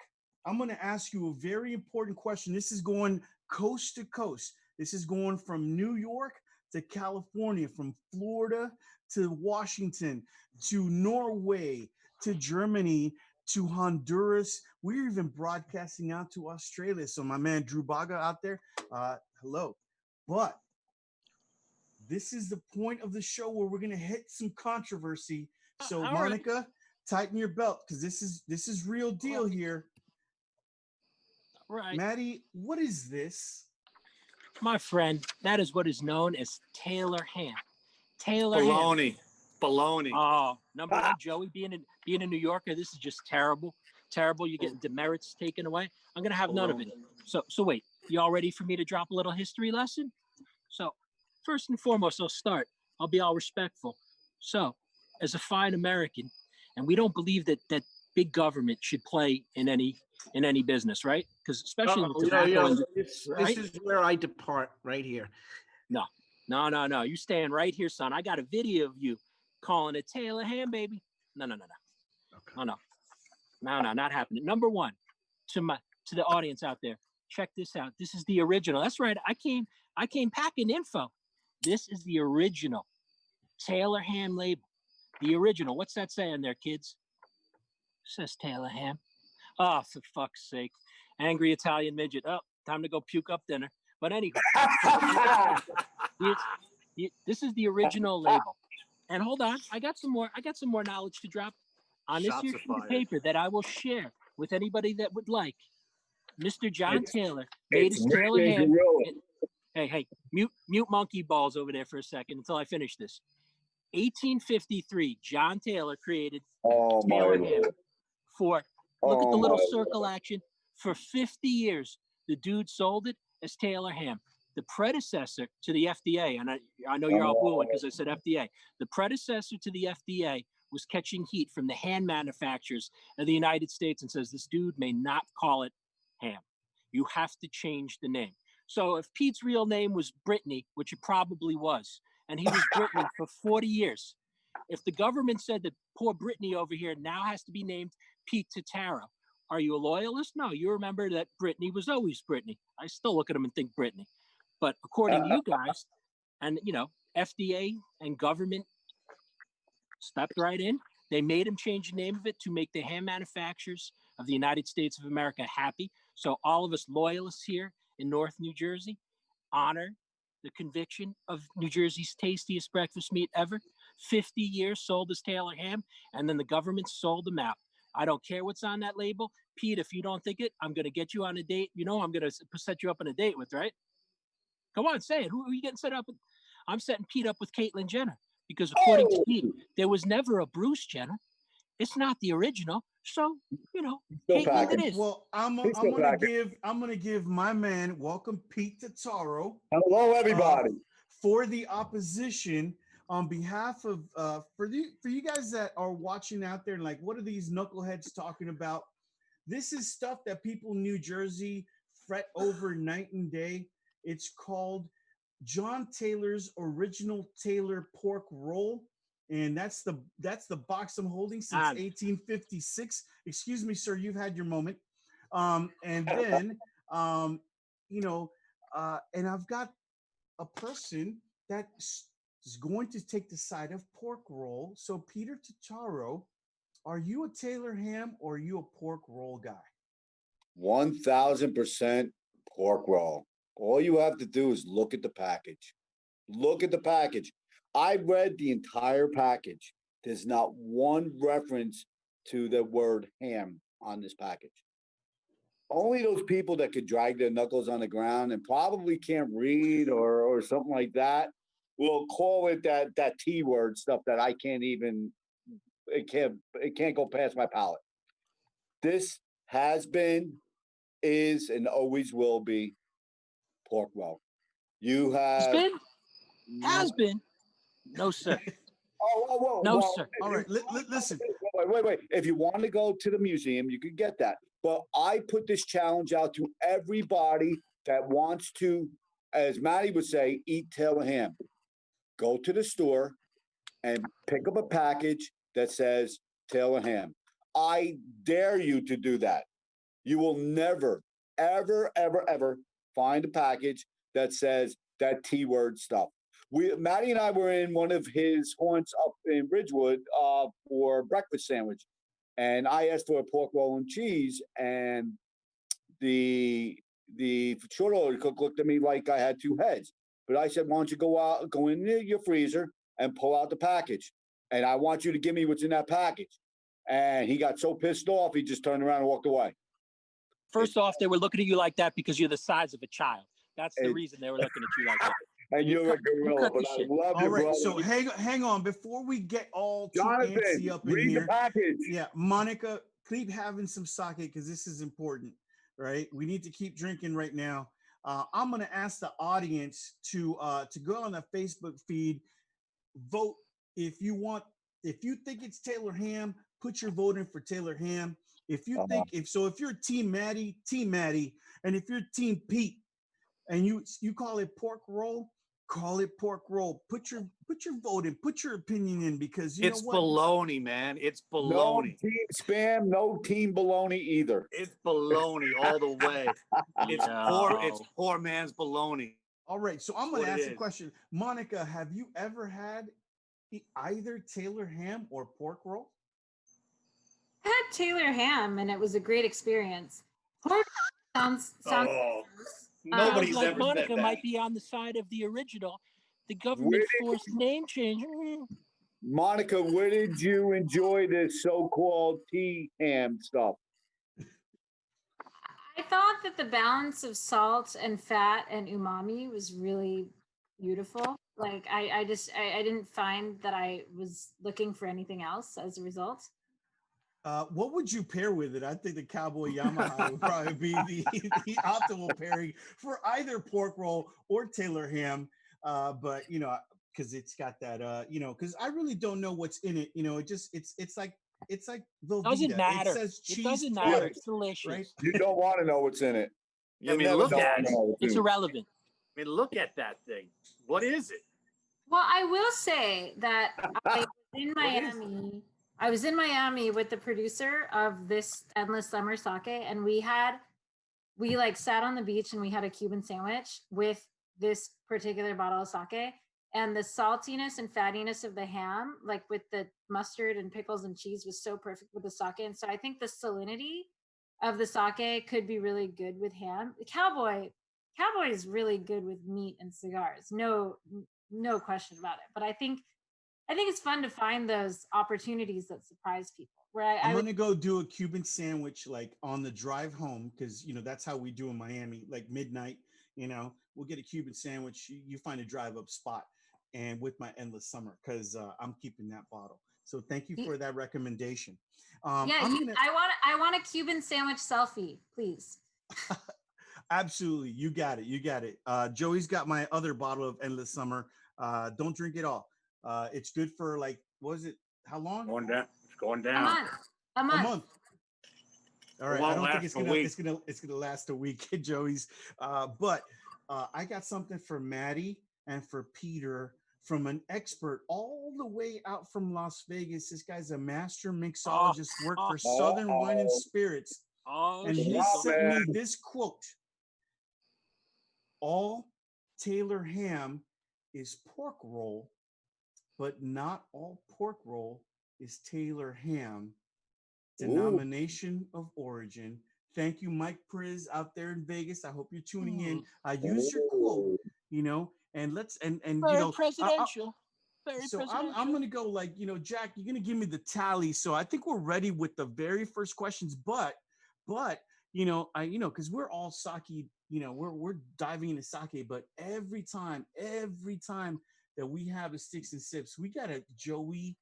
I'm going to ask you a very important question. This is going coast to coast. This is going from New York to California, from Florida to Washington to Norway to Germany to Honduras. We're even broadcasting out to Australia. So my man Drew Baga out there, hello. But this is the point of the show where we're gonna hit some controversy. So All right. Monica, tighten your belt because this is real deal here. Right. Matty, what is this? My friend, that is what is known as Taylor Ham. Taylor Ham. Baloney. Oh, number one, Joey, being a New Yorker, this is just terrible. Terrible. You're getting demerits taken away. I'm gonna have none of it. So wait, you all ready for me to drop a little history lesson? So first and foremost, I'll be all respectful. So, as a fine American, and we don't believe that big government should play in any business, right? Because especially in the tobacco industry, right? This is where I depart right here. No. You staying right here, son. I got a video of you calling it Taylor Ham, baby. No. Okay. No, not happening. Number one, to the audience out there, check this out. This is the original. That's right. I came packing info. This is the original Taylor Ham label. The original. What's that saying there, kids? It says Taylor Ham. Oh, for fuck's sake. Angry Italian midget. Oh, time to go puke up dinner. But anyway, this is the original label. And hold on, I got some more knowledge to drop on this here sheet of paper that I will share with anybody that would like. Mr. John Taylor made his Taylor Ham. Hey, mute monkey balls over there for a second until I finish this. 1853, John Taylor created Taylor Ham for, look at the little circle action. For 50 years, the dude sold it as Taylor Ham. The predecessor to the FDA, and I know you're all booing because I said FDA. The predecessor to the FDA was catching heat from the hand manufacturers of the United States and says this dude may not call it ham. You have to change the name. So if Pete's real name was Brittany, which it probably was, and he was Brittany for 40 years, if the government said that poor Brittany over here now has to be named Pete Totaro, are you a loyalist? No, you remember that Brittany was always Brittany. I still look at him and think Brittany. But according to you guys, and you know, FDA and government stepped right in. They made him change the name of it to make the ham manufacturers of the United States of America happy. So all of us loyalists here in North New Jersey honor the conviction of New Jersey's tastiest breakfast meat ever. 50 years sold as Taylor Ham, and then the government sold them out. I don't care what's on that label. Pete, if you don't think it, I'm going to get you on a date. You know I'm going to set you up on a date with, right? Come on, say it. Who are you getting set up with? I'm setting Pete up with Caitlyn Jenner because according to Pete, there was never a Bruce Jenner. It's not the original. So, you know, Caitlyn it is. Well, I'm gonna give my man, welcome Pete Totaro. Hello, everybody. For the opposition, on behalf of for you guys that are watching out there and like, what are these knuckleheads talking about? This is stuff that people in New Jersey fret over night and day. It's called John Taylor's Original Taylor Pork Roll. and that's the box I'm holding since 1856. Excuse me, sir, you've had your moment. And then and I've got a person that is going to take the side of pork roll. So Peter Totaro, are you a Taylor ham or are you a pork roll guy? 1000% pork roll. All you have to do is look at the package. Look at the package. I read the entire package. There's not one reference to the word ham on this package. Only those people that could drag their knuckles on the ground and probably can't read or something like that will call it that T word stuff that I can't even, it can't go past my palate. This has been, is, and always will be pork roll. You have has been. No, sir. Oh, no, well, sir. All right, listen. Wait. If you want to go to the museum, you could get that. But I put this challenge out to everybody that wants to, as Matty would say, eat Taylor ham. Go to the store and pick up a package that says Taylor ham. I dare you to do that. You will never, ever, ever, ever find a package that says that T-word stuff. Matty and I were in one of his haunts up in Ridgewood for breakfast sandwich, and I asked for a pork roll and cheese, and the short order cook looked at me like I had two heads. But I said, "Why don't you go in your freezer and pull out the package, and I want you to give me what's in that package." And he got so pissed off, he just turned around and walked away. First off, they were looking at you like that because you're the size of a child. That's the reason they were looking at you like that. And you're a gorilla, but I love you, brother. So hang on before we get all too antsy up in here. The package. Yeah, Monica, keep having some sake because this is important, right? We need to keep drinking right now. I'm going to ask the audience to go on the Facebook feed, vote if you think it's Taylor ham, put your vote in for Taylor ham. If you think if you're Team Matty, and if you're Team Pete, and you call it pork roll, call it pork roll. Put your vote in, put your opinion in, because it's baloney, man. It's baloney. No team spam, no team baloney either. It's baloney all the way. It's poor man's baloney. All right, so I'm going to ask a question. Monica, have you ever had either Taylor ham or pork roll? I had Taylor ham, and it was a great experience. Pork sounds. Nobody's like ever Monica said that. Might be on the side of the original. The government forced name change. Monica, where did you enjoy this so-called tea ham stuff? I thought that the balance of salt and fat and umami was really beautiful. Like I didn't find that I was looking for anything else as a result. What would you pair with it? I think the Cowboy Yamaha would probably be the optimal pairing for either pork roll or Taylor ham. But because it's got that, because I really don't know what's in it. It's like Velveeta. Doesn't matter. It says cheese. It doesn't matter. It's delicious. Right? You don't want to know what's in it. Look at it. It's irrelevant. I mean, look at that thing. What is it? Well, I will say that I was in Miami. I was in Miami with the producer of this Endless Summer Sake, and we sat on the beach and we had a Cuban sandwich with this particular bottle of sake, and the saltiness and fattiness of the ham, like with the mustard and pickles and cheese, was so perfect with the sake. And so I think the salinity of the sake could be really good with ham. The Cowboy is really good with meat and cigars. No question about it. But I think it's fun to find those opportunities that surprise people. Right? I'm gonna go do a Cuban sandwich like on the drive home, because that's how we do in Miami, like midnight. We'll get a Cuban sandwich. You find a drive-up spot, and with my Endless Summer, because I'm keeping that bottle. So thank you for that recommendation. I want a Cuban sandwich selfie, please. Absolutely, you got it. Joey's got my other bottle of Endless Summer. Don't drink it all. It's good for how long? It's going down. A month. All right. I don't think it's gonna last a week, Joey's. But I got something for Matty and for Peter from an expert all the way out from Las Vegas. This guy's a master mixologist, worked for Southern Wine and Spirits. And he sent me this quote: all Taylor ham is pork roll, but not all pork roll is Taylor ham. Denomination of origin. Thank you, Mike Priz out there in Vegas. I hope you're tuning in. I use your quote, you know, and let's and Very you know, presidential. so I'm gonna go like, you know, Jack, you're gonna give me the tally. So I think we're ready with the very first questions, but you know, because we're all Saki, you know, we're diving into Sake, but every time that we have a Sticks and Sips, we got a Joey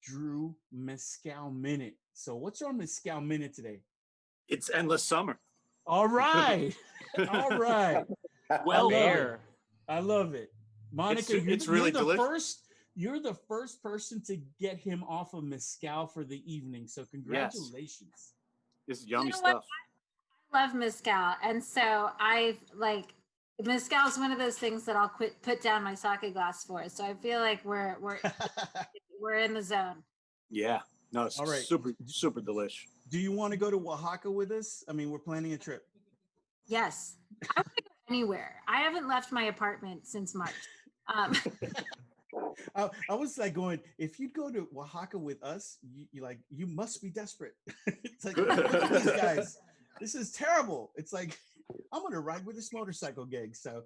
Drew Mezcal Minute. So what's our Mezcal Minute today? It's endless summer. All right. All right. Well there. I love it. Monica, it's really delicious. You're the first person to get him off of Mezcal for the evening. So congratulations. Yes. This is yummy stuff. What? I love Mezcal. And so Mezcal is one of those things that I'll put down my sake glass for. So I feel like we're in the zone. Yeah. No, it's super, super delish. Do you want to go to Oaxaca with us? I mean, we're planning a trip. Yes. I want to go anywhere. I haven't left my apartment since March. I was like going, if you'd go to Oaxaca with us, you must be desperate. It's like, these guys, this is terrible. It's like, I'm going to ride with this motorcycle gig. So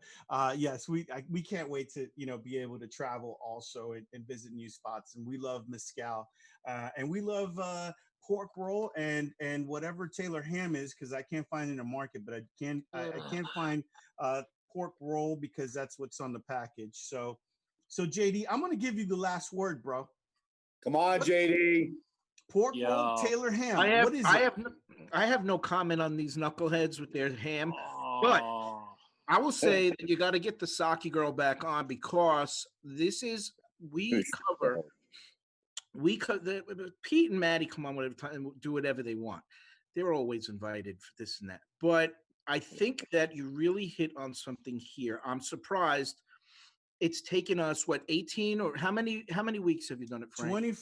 yes, we can't wait to, you know, be able to travel also and visit new spots. And we love Mezcal and we love pork roll and whatever Taylor ham is, because I can't find it in the market, but I can't find pork roll because that's what's on the package. So JD, I'm going to give you the last word, bro. Come on, JD. Pork roll, Taylor ham. What is it? I have no comment on these knuckleheads with their ham, but I will say that you got to get the Saki girl back on, because this is Pete and Matty come on whatever time, do whatever they want. They're always invited for this and that. But I think that you really hit on something here. I'm surprised it's taken us 18 or how many weeks have you done it, Frank?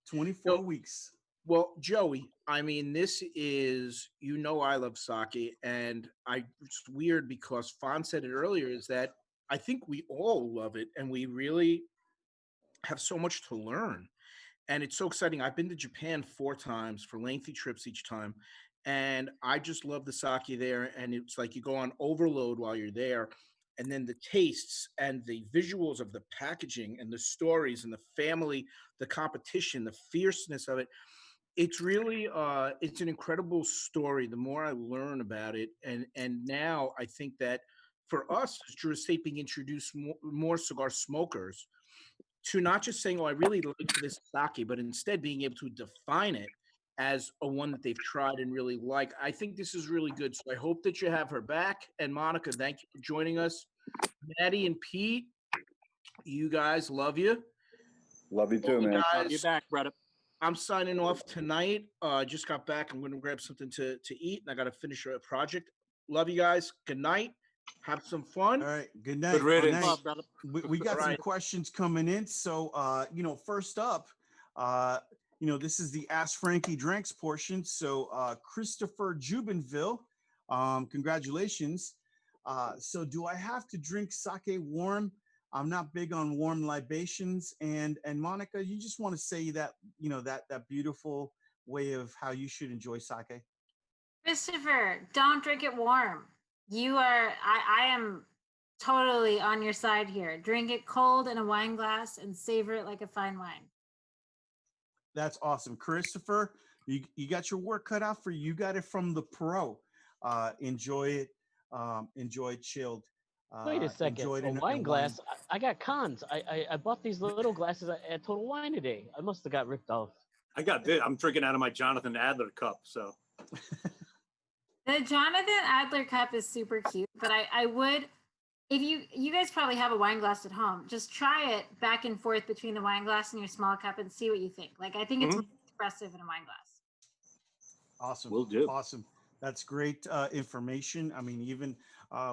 24 weeks. Well, Joey, I mean, this is, you know, I love sake, and it's weird because Fawn said it earlier, is that I think we all love it, and we really have so much to learn. And it's so exciting. I've been to Japan 4 times for lengthy trips each time, and I just love the sake there. And it's like you go on overload while you're there. And then the tastes and the visuals of the packaging and the stories and the family, the competition, the fierceness of it. It's really, it's an incredible story. The more I learn about it, and now I think that for us as Drew Estate being introduced more cigar smokers to not just saying, "Oh, I really like this sake," but instead being able to define it as a one that they've tried and really like. I think this is really good. So I hope that you have her back. And Monica, thank you for joining us. Matty and Pete, you guys, love you. Love you too, man. Love you back, brother. I'm signing off tonight. Just got back. I'm going to grab something to eat, and I got to finish a project. Love you guys. Good night. Have some fun. All right. Good night. Good riddance. Good night. Love, brother. We got some questions coming in. So, you know, first up, you know, this is the Ask Frankie Drinks portion. So, Christopher Jubinville, congratulations. So, do I have to drink sake warm? I'm not big on warm libations. And Monica, you just want to say that, you know, that beautiful way of how you should enjoy sake. Christopher, don't drink it warm. I am totally on your side here. Drink it cold in a wine glass and savor it like a fine wine. That's awesome. Christopher, you got your work cut out for you. You got it from the pro. Enjoy it. Enjoy it chilled. Wait a second. A wine glass? I got cons. I bought these little glasses at Total Wine today. I must have got ripped off. I got this. I'm drinking out of my Jonathan Adler cup. So the Jonathan Adler cup is super cute, but I would, if you guys probably have a wine glass at home, just try it back and forth between the wine glass and your small cup and see what you think. Like, I think it's expressive in a wine glass. Awesome. Will do. Awesome. That's great information. I mean, even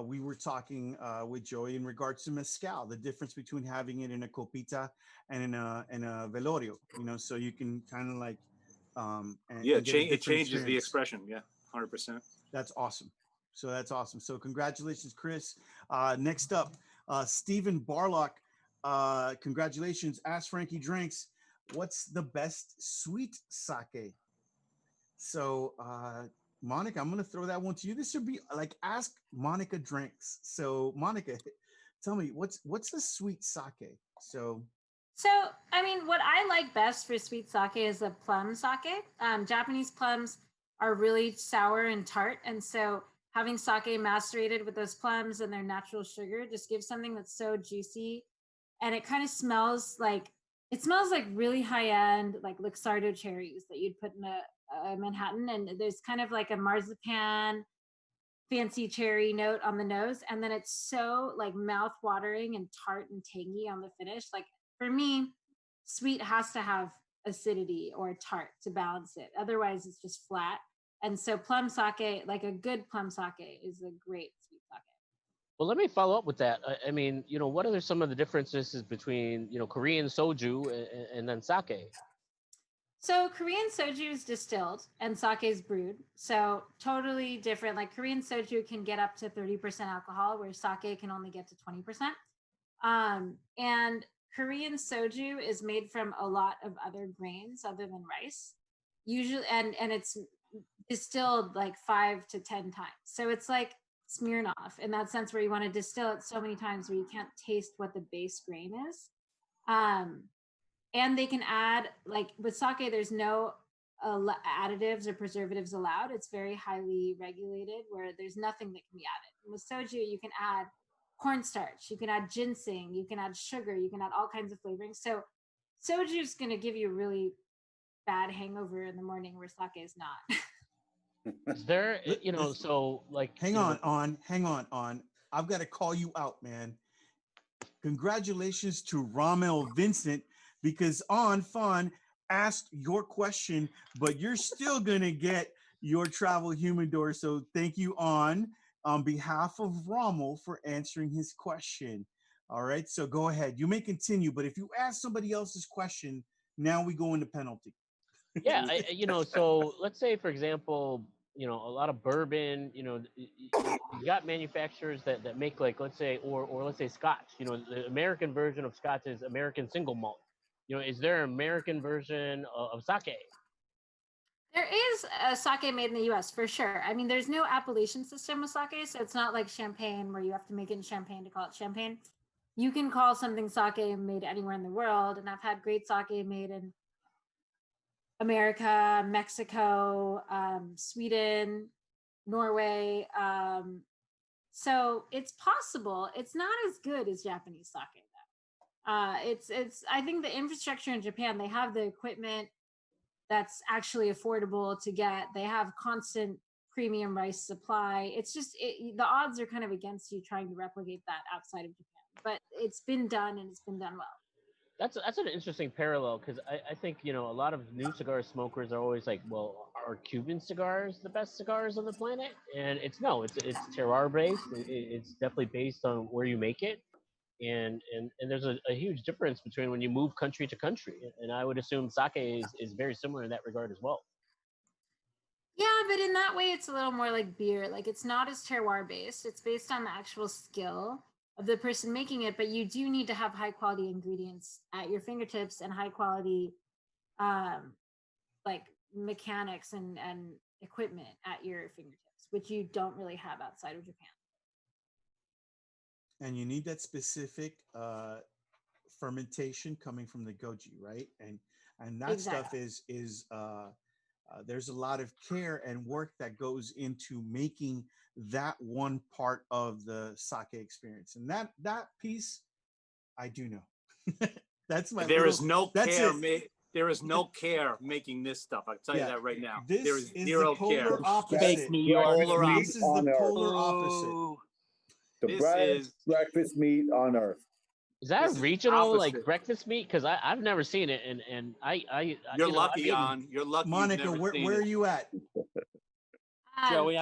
we were talking with Joey in regards to mezcal, the difference between having it in a copita and in a velorio. You know, so you can kind of like and get a it different changes the experience. expression. Yeah, 100%. That's awesome. So that's awesome. So congratulations, Chris. Next up, Stephen Barlock. Congratulations. Ask Frankie Drinks, what's the best sweet sake? So, Monica, I'm going to throw that one to you. This should be like Ask Monica Drinks. So, Monica, tell me what's the sweet sake? So, I mean, what I like best for sweet sake is a plum sake. Japanese plums are really sour and tart, and so having sake macerated with those plums and their natural sugar just gives something that's so juicy, and it smells like really high end, like Luxardo cherries that you'd put in a Manhattan, and there's kind of like a marzipan fancy cherry note on the nose, and then it's so like mouth watering and tart and tangy on the finish. Like for me, sweet has to have acidity or tart to balance it, otherwise it's just flat. And so plum sake, like a good plum sake, is a great sweet sake. Well, let me follow up with that. I mean, what are some of the differences between Korean soju and then sake? So Korean soju is distilled and sake is brewed. So totally different. Like Korean soju can get up to 30% alcohol, where sake can only get to 20%. And Korean soju is made from a lot of other grains other than rice. Usually, and it's distilled like 5 to 10 times. So it's like Smirnoff in that sense, where you want to distill it so many times where you can't taste what the base grain is. And they can add, like with sake, there's no additives or preservatives allowed. It's very highly regulated, where there's nothing that can be added. And with soju, you can add cornstarch, you can add ginseng, you can add sugar, you can add all kinds of flavorings. So soju is going to give you a really bad hangover in the morning, where sake is not. Is there, so like... hang on. I've got to call you out, man. Congratulations to Rommel Vincent, because On Fun asked your question, but you're still going to get your travel humidor. So thank you on behalf of Rommel for answering his question. All right, so go ahead. You may continue, but if you ask somebody else's question, now we go into penalty. Yeah, so let's say, for example, a lot of bourbon, you got manufacturers that make, like, let's say, or let's say Scotch, the American version of Scotch is American single malt. Is there an American version of sake? There is a sake made in the US for sure. I mean, there's no appellation system with sake, so it's not like champagne where you have to make it in champagne to call it champagne. You can call something sake made anywhere in the world, and I've had great sake made in America, Mexico, Sweden, Norway. So it's possible. It's not as good as Japanese sake though. It's I think the infrastructure in Japan, they have the equipment that's actually affordable to get. They have constant premium rice supply. It's just the odds are kind of against you trying to replicate that outside of Japan, but it's been done, and it's been done well. That's an interesting parallel, because I think a lot of new cigar smokers are always like, well, are Cuban cigars the best cigars on the planet? And it's terroir based. It's definitely based on where you make it, and there's a huge difference between when you move country to country. And I would assume sake is very similar in that regard as well. Yeah, but in that way, it's a little more like beer. Like, it's not as terroir based. It's based on the actual skill of the person making it, but you do need to have high quality ingredients at your fingertips and high quality like mechanics and equipment at your fingertips, which you don't really have outside of Japan. And you need that specific fermentation coming from the goji, right? And that Exactly. stuff is there's a lot of care and work that goes into making that one part of the sake experience, and that piece I do know. That's my. There is no care. There is no Th- care making this stuff. I'll tell Yeah, you that right now. This There is is zero the polar care. opposite. Fake New York. Polar meat This is on the earth. polar opposite. Ooh. The This best is- breakfast meat on earth. Is that This a is regional like opposite. breakfast meat? Because I've never seen it, and I You're you know, lucky, I mean, On. You're lucky. Monica, you've never seen where are it. you at? Joey,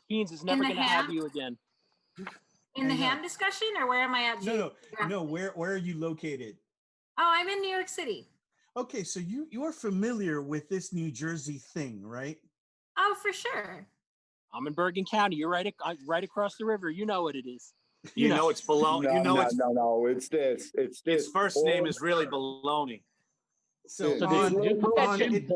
Beans is never the going to have ham? you again. In the Hang on. ham discussion, or where am I at? No. Where are you located? Oh, I'm in New York City. Okay, so you are familiar with this New Jersey thing, right? Oh, for sure. I'm in Bergen County. You're right across the river. You know what it is. You know it's baloney. No. It's this. Its first name is really baloney. So So on, do you put that shit?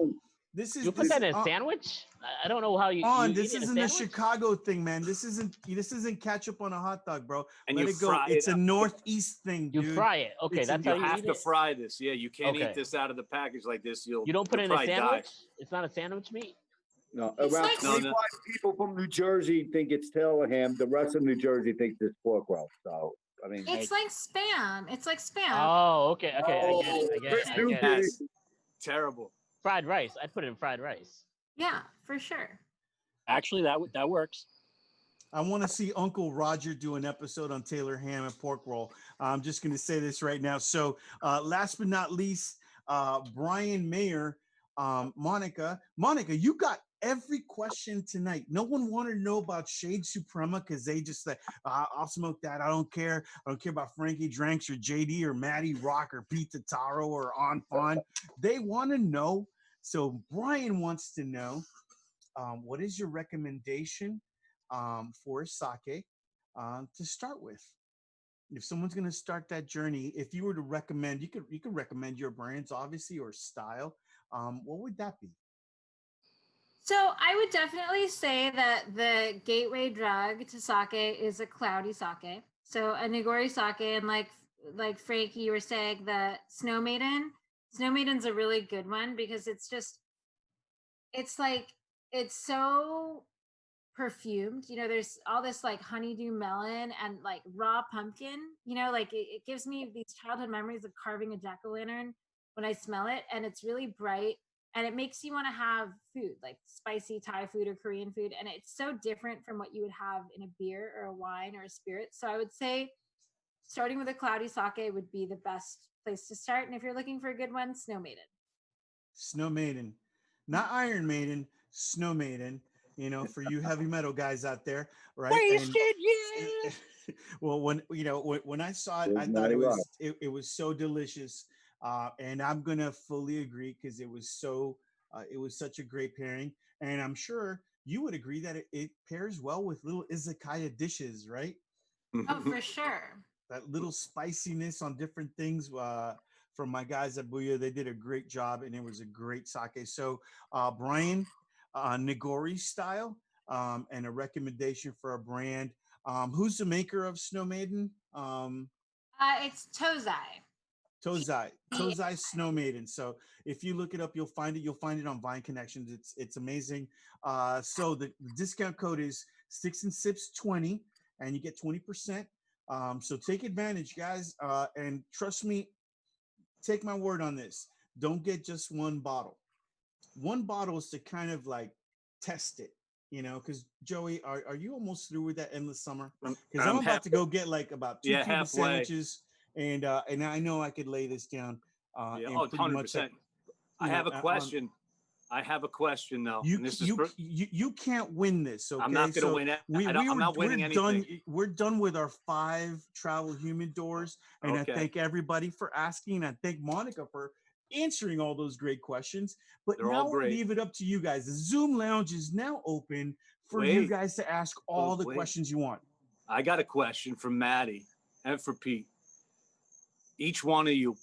this is You put that in a sandwich? I don't know how you. This eat it in a isn't a sandwich? Chicago thing, man. This isn't ketchup on a hot dog, bro. And Let you it go. fry It's it a up. Northeast thing, You dude. fry it. Okay, that's how You you have eat to it. fry this. Yeah, you can't Okay. eat this out of the package like this. You don't put it in a probably sandwich. die. It's not a sandwich meat. No, It's around like- 25 people from New Jersey think it's tail of ham. The rest of New Jersey thinks it's pork roll. So, I mean, It's like spam. It's like spam. Oh, okay. I get it. That's terrible. Fried rice. I'd put it in fried rice. Yeah, for sure. Actually, that works. I want to see Uncle Roger do an episode on Taylor ham and pork roll. I'm just going to say this right now. So, last but not least, Brian Mayer, Monica, you got every question tonight. No one wanted to know about Shade Suprema because they just said, I'll smoke that. I don't care. I don't care about Frankie Dranks or JD or Matty Rock or Pete Taro or On Fon. They want to know. So Brian wants to know, what is your recommendation for sake to start with? If someone's going to start that journey, if you were to recommend, you could recommend your brands, obviously, or style. What would that be? So I would definitely say that the gateway drug to sake is a cloudy sake. So a Nigori sake, and like Frankie, you were saying, the Snow Maiden. Snow Maiden's a really good one because it's so perfumed. There's all this like honeydew melon and like raw pumpkin. Like it gives me these childhood memories of carving a jack-o'-lantern when I smell it, and it's really bright. And it makes you want to have food, like spicy Thai food or Korean food. And it's so different from what you would have in a beer or a wine or a spirit. So I would say starting with a cloudy sake would be the best place to start. And if you're looking for a good one, Snow Maiden. Snow Maiden. Not Iron Maiden, Snow Maiden. For you heavy metal guys out there, right? Wasted, yeah. Well, when I saw it, I thought it was so delicious. And I'm gonna fully agree because it was such a great pairing, and I'm sure you would agree that it pairs well with little izakaya dishes, right? Oh, for sure. That little spiciness on different things. From my guys at Booyah, they did a great job, and it was a great sake. So, Brian, Nigori style, and a recommendation for a brand. Who's the maker of Snow Maiden? It's Tozai. Tozai Snow Maiden. So if you look it up, you'll find it on Vine Connections. It's amazing. So the discount code is Sticks and Sips 20, and you get 20%. So take advantage, guys. And trust me, take my word on this. Don't get just one bottle. One bottle is to kind of like test it, because Joey, are you almost through with that endless summer? Because I'm about to go get like about two Cuban sandwiches. And I know I could lay this down. 100%. I have a question. I have a question though. You can't win this. Okay? I'm not going to win it. I'm not winning anything. We're done with our 5 travel humidors, and I thank everybody for asking. I thank Monica for answering all those great questions. But now we'll leave it up to you guys. The Zoom Lounge is now open for you guys to ask all the questions you want. I got a question for Matty and for Pete. Each one of you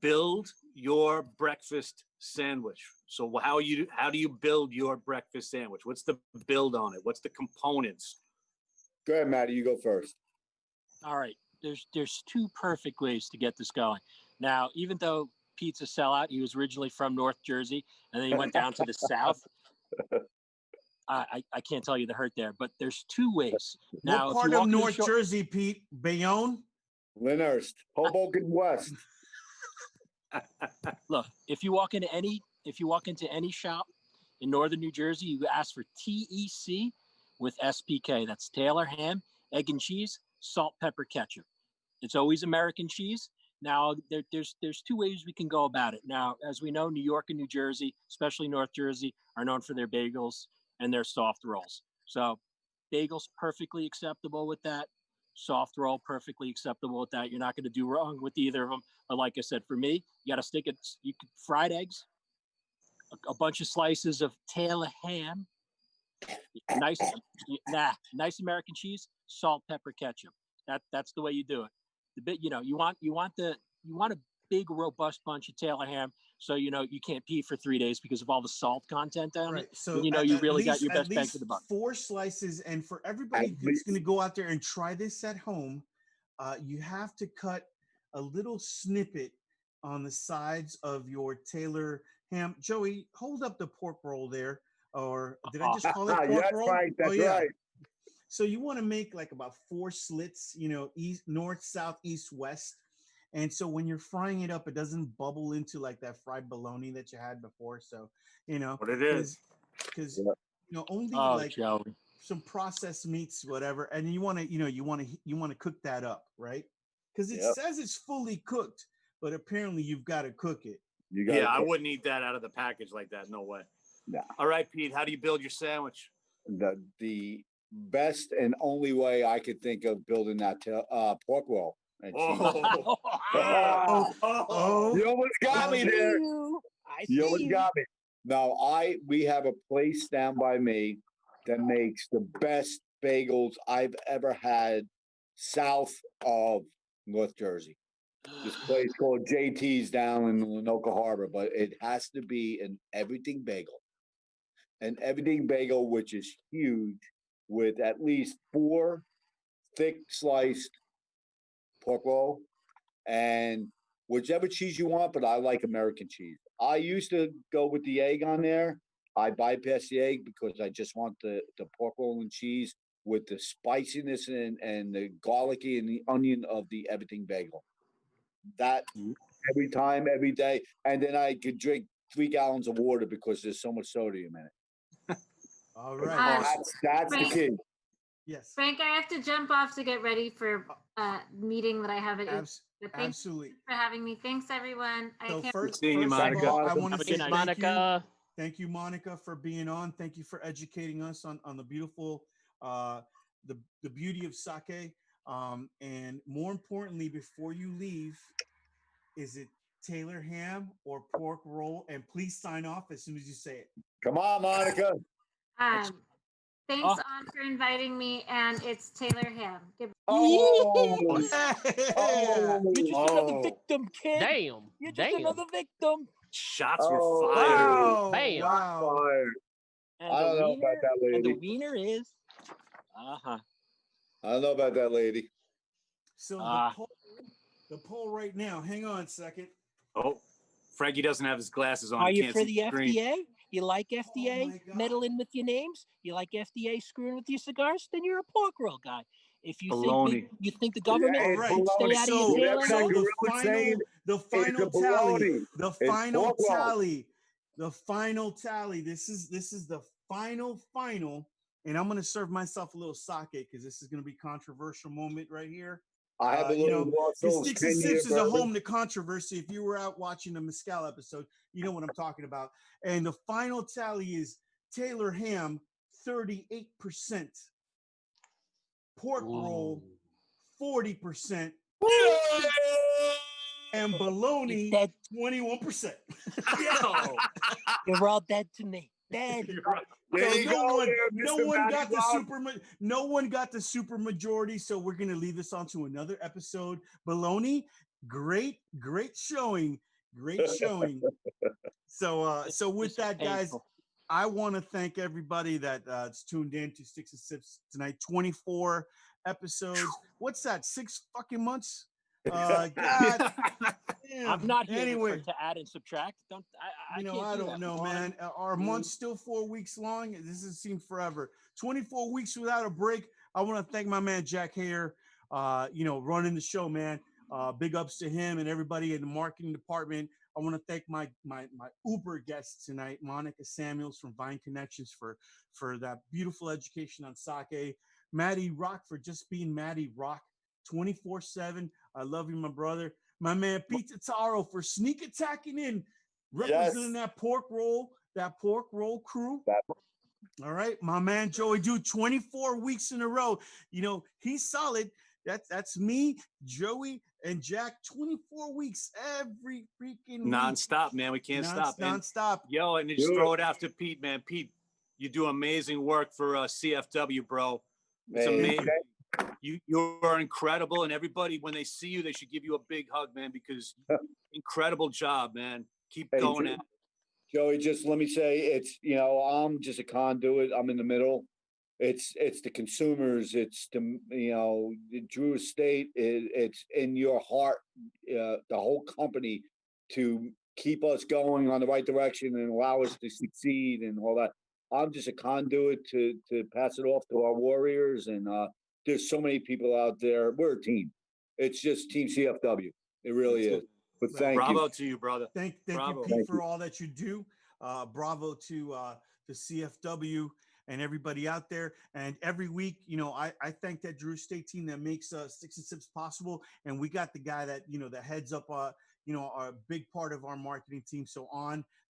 build your breakfast sandwich. So how do you build your breakfast sandwich? What's the build on it? What's the components? Go ahead, Matty. You go first. All right. There's 2 perfect ways to get this going. Now, even though Pete's a sellout, he was originally from North Jersey, and then he went down to the South. I can't tell you the hurt there, but there's 2 ways. Now, what part of North Jersey, Pete? Bayonne? Lyndhurst, Hoboken West. Look, if you walk into any shop in northern New Jersey, you ask for TEC with SPK. That's Taylor ham, egg and cheese, salt, pepper, ketchup. It's always American cheese. Now, there's 2 ways we can go about it. Now, as we know, New York and New Jersey, especially North Jersey, are known for their bagels and their soft rolls. So bagels perfectly acceptable with that. Soft roll perfectly acceptable with that. You're not going to do wrong with either of them. But like I said, for me, you got to stick it. You could fried eggs, a bunch of slices of Taylor ham, nice American cheese, salt, pepper, ketchup. That's the way you do it. The bit, you want a big robust bunch of Taylor ham, so you can't pee for 3 days because of all the salt content on it. So you really got your best bang for the buck. 4 slices, and for everybody who's going to go out there and try this at home, you have to cut a little snippet on the sides of your Taylor ham. Joey, hold up the pork roll there, or did I just call it pork roll? Right, that's right. So you want to make like about 4 slits, east, north, south, east, west. And so when you're frying it up, it doesn't bubble into like that fried bologna that you had before. So, What it is. Because, only Joey. some processed meats, whatever. And you want to cook that up, right? Because it says it's fully cooked, but apparently you've got to cook it. I wouldn't eat that out of the package like that. No way. No. All right, Pete, how do you build your sandwich? The best and only way I could think of building that pork roll. You almost got me there. You almost got me. Now we have a place down by me that makes the best bagels I've ever had south of North Jersey. This place called JT's down in Lenoka Harbor, but it has to be an everything bagel. An everything bagel, which is huge, with at least 4 thick sliced pork roll and whichever cheese you want, but I like American cheese. I used to go with the egg on there. I bypass the egg because I just want the pork roll and cheese with the spiciness and the garlicky and the onion of the everything bagel. That every time, every day. And then I could drink 3 gallons of water because there's so much sodium in it. All right. That's the key. Yes. Frank, I have to jump off to get ready for a meeting that I have at absolutely. Thanks for having me. Thanks, everyone. First seeing you, Monica. of all, I want to say thank Monica. you. Thank you, Monica, for being on. Thank you for educating us on the beautiful, the beauty of sake. And more importantly, before you leave, is it Taylor ham or pork roll? And please sign off as soon as you say it. Come on, Monica. Thanks, On, for inviting me, and it's Taylor ham. You're just another victim, kid. Damn. You're just another victim. Shots were fired. Wow. Bam. Wow. And I don't know about that lady. And the wiener is. I don't know about that lady. So the poll right now. Hang on a second. Oh, Frankie doesn't have his glasses on. Are He you can't for see the screen. FDA? You like FDA meddling with your names? You like FDA screwing with your cigars? Then you're a pork roll guy. If you think the government should stay out of your tail, So the final tally. This is the final, and I'm gonna serve myself a little sake because this is gonna be a controversial moment right here. I have a little Sticks and Sips is a home to controversy. If you were out watching the Mescal episode, you know what I'm talking about. And the final tally is Taylor ham, 38%. Pork roll, 40%. And bologna, 21%. You're all dead to me. Dead. No one got the super majority, so we're gonna leave this on to another episode. Bologna, great showing. So with that, guys, I want to thank everybody that's tuned in to Sticks and Sips tonight. 24 episodes. What's that? 6 fucking months? God damn. I'm not here to add and subtract. I don't know, man. Are months still 4 weeks long? This has seemed forever. 24 weeks without a break. I want to thank my man Jack Hayer, running the show, man. Big ups to him and everybody in the marketing department. I want to thank my Uber guests tonight, Monica Samuels from Vine Connections for that beautiful education on sake. Matty Rock for just being Matty Rock 24/7. I love you, my brother. My man Pete Taro for sneak attacking in, representing that pork roll crew. All right, my man Joey Dude, 24 weeks in a row. You know, he's solid. That's me, Joey, and Jack. 24 weeks every freaking week. Non-stop, man. We can't stop. Non-stop. Yo, and just throw it after Pete, man. Pete, you do amazing work for CFW, bro. It's amazing. You are incredible, and everybody, when they see you, they should give you a big hug, man, because incredible job, man. Keep going at it. Joey, just let me say, it's, you know, I'm just a conduit. I'm in the middle. It's the consumers. It's the, you know, the Drew Estate. It's in your heart, the whole company, to keep us going on the right direction and allow us to succeed and all that. I'm just a conduit to pass it off to our warriors. And there's so many people out there. We're a team. It's just Team CFW. It really is. But thank you. Bravo to you, brother. Thank you, Pete, for all that you do. Bravo to the CFW and everybody out there. And every week, you know, I thank that Drew Estate team that makes Sticks and Sips possible. And we got the guy that, you know, that heads up, you know, a big part of our marketing team. So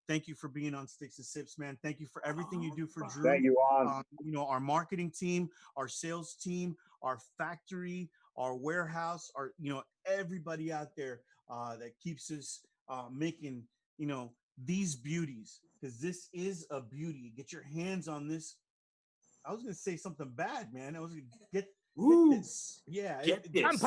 thank you for being on Sticks and Sips, man. Thank you for everything you do for Drew. Thank you, On. You know, our marketing team, our sales team, our factory, our warehouse, our, you know, everybody out there that keeps us making, you know, these beauties, because this is a beauty. Get your hands on this. I was gonna say something bad, man. I was gonna get this. Yeah, Get this.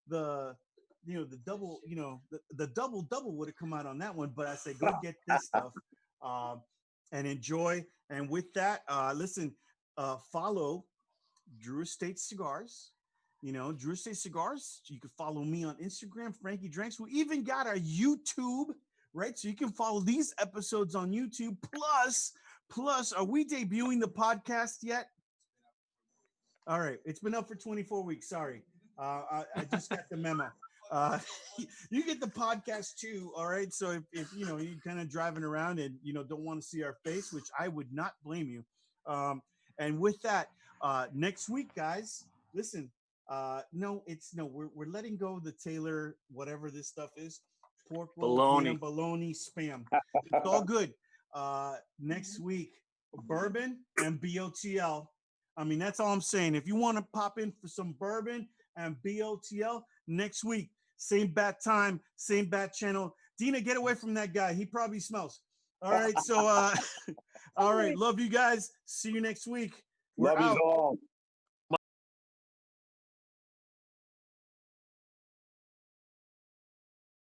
The you know the double, you know, the double would have come out on that one, but I say go get this stuff and enjoy. And with that, listen, follow Drew Estate Cigars. You know, Drew Estate Cigars. You can follow me on Instagram, Frankie Drinks. We even got our YouTube, right? So you can follow these episodes on YouTube. Plus, are we debuting the podcast yet? All right, it's been up for 24 weeks. Sorry, I just got the memo. You get the podcast too. All right. So if you know you're kind of driving around and you know don't want to see our face, which I would not blame you. And with that, next week, guys, listen. We're letting go of the Taylor, whatever this stuff is, pork roll, bologna, spam. It's all good. Next week, bourbon and BOTL. I mean, that's all I'm saying. If you want to pop in for some bourbon and BOTL next week, same bat time, same bat channel. Dina, get away from that guy. He probably smells. All right. So, all right. Love you guys. See you next week. We're Love you out. all.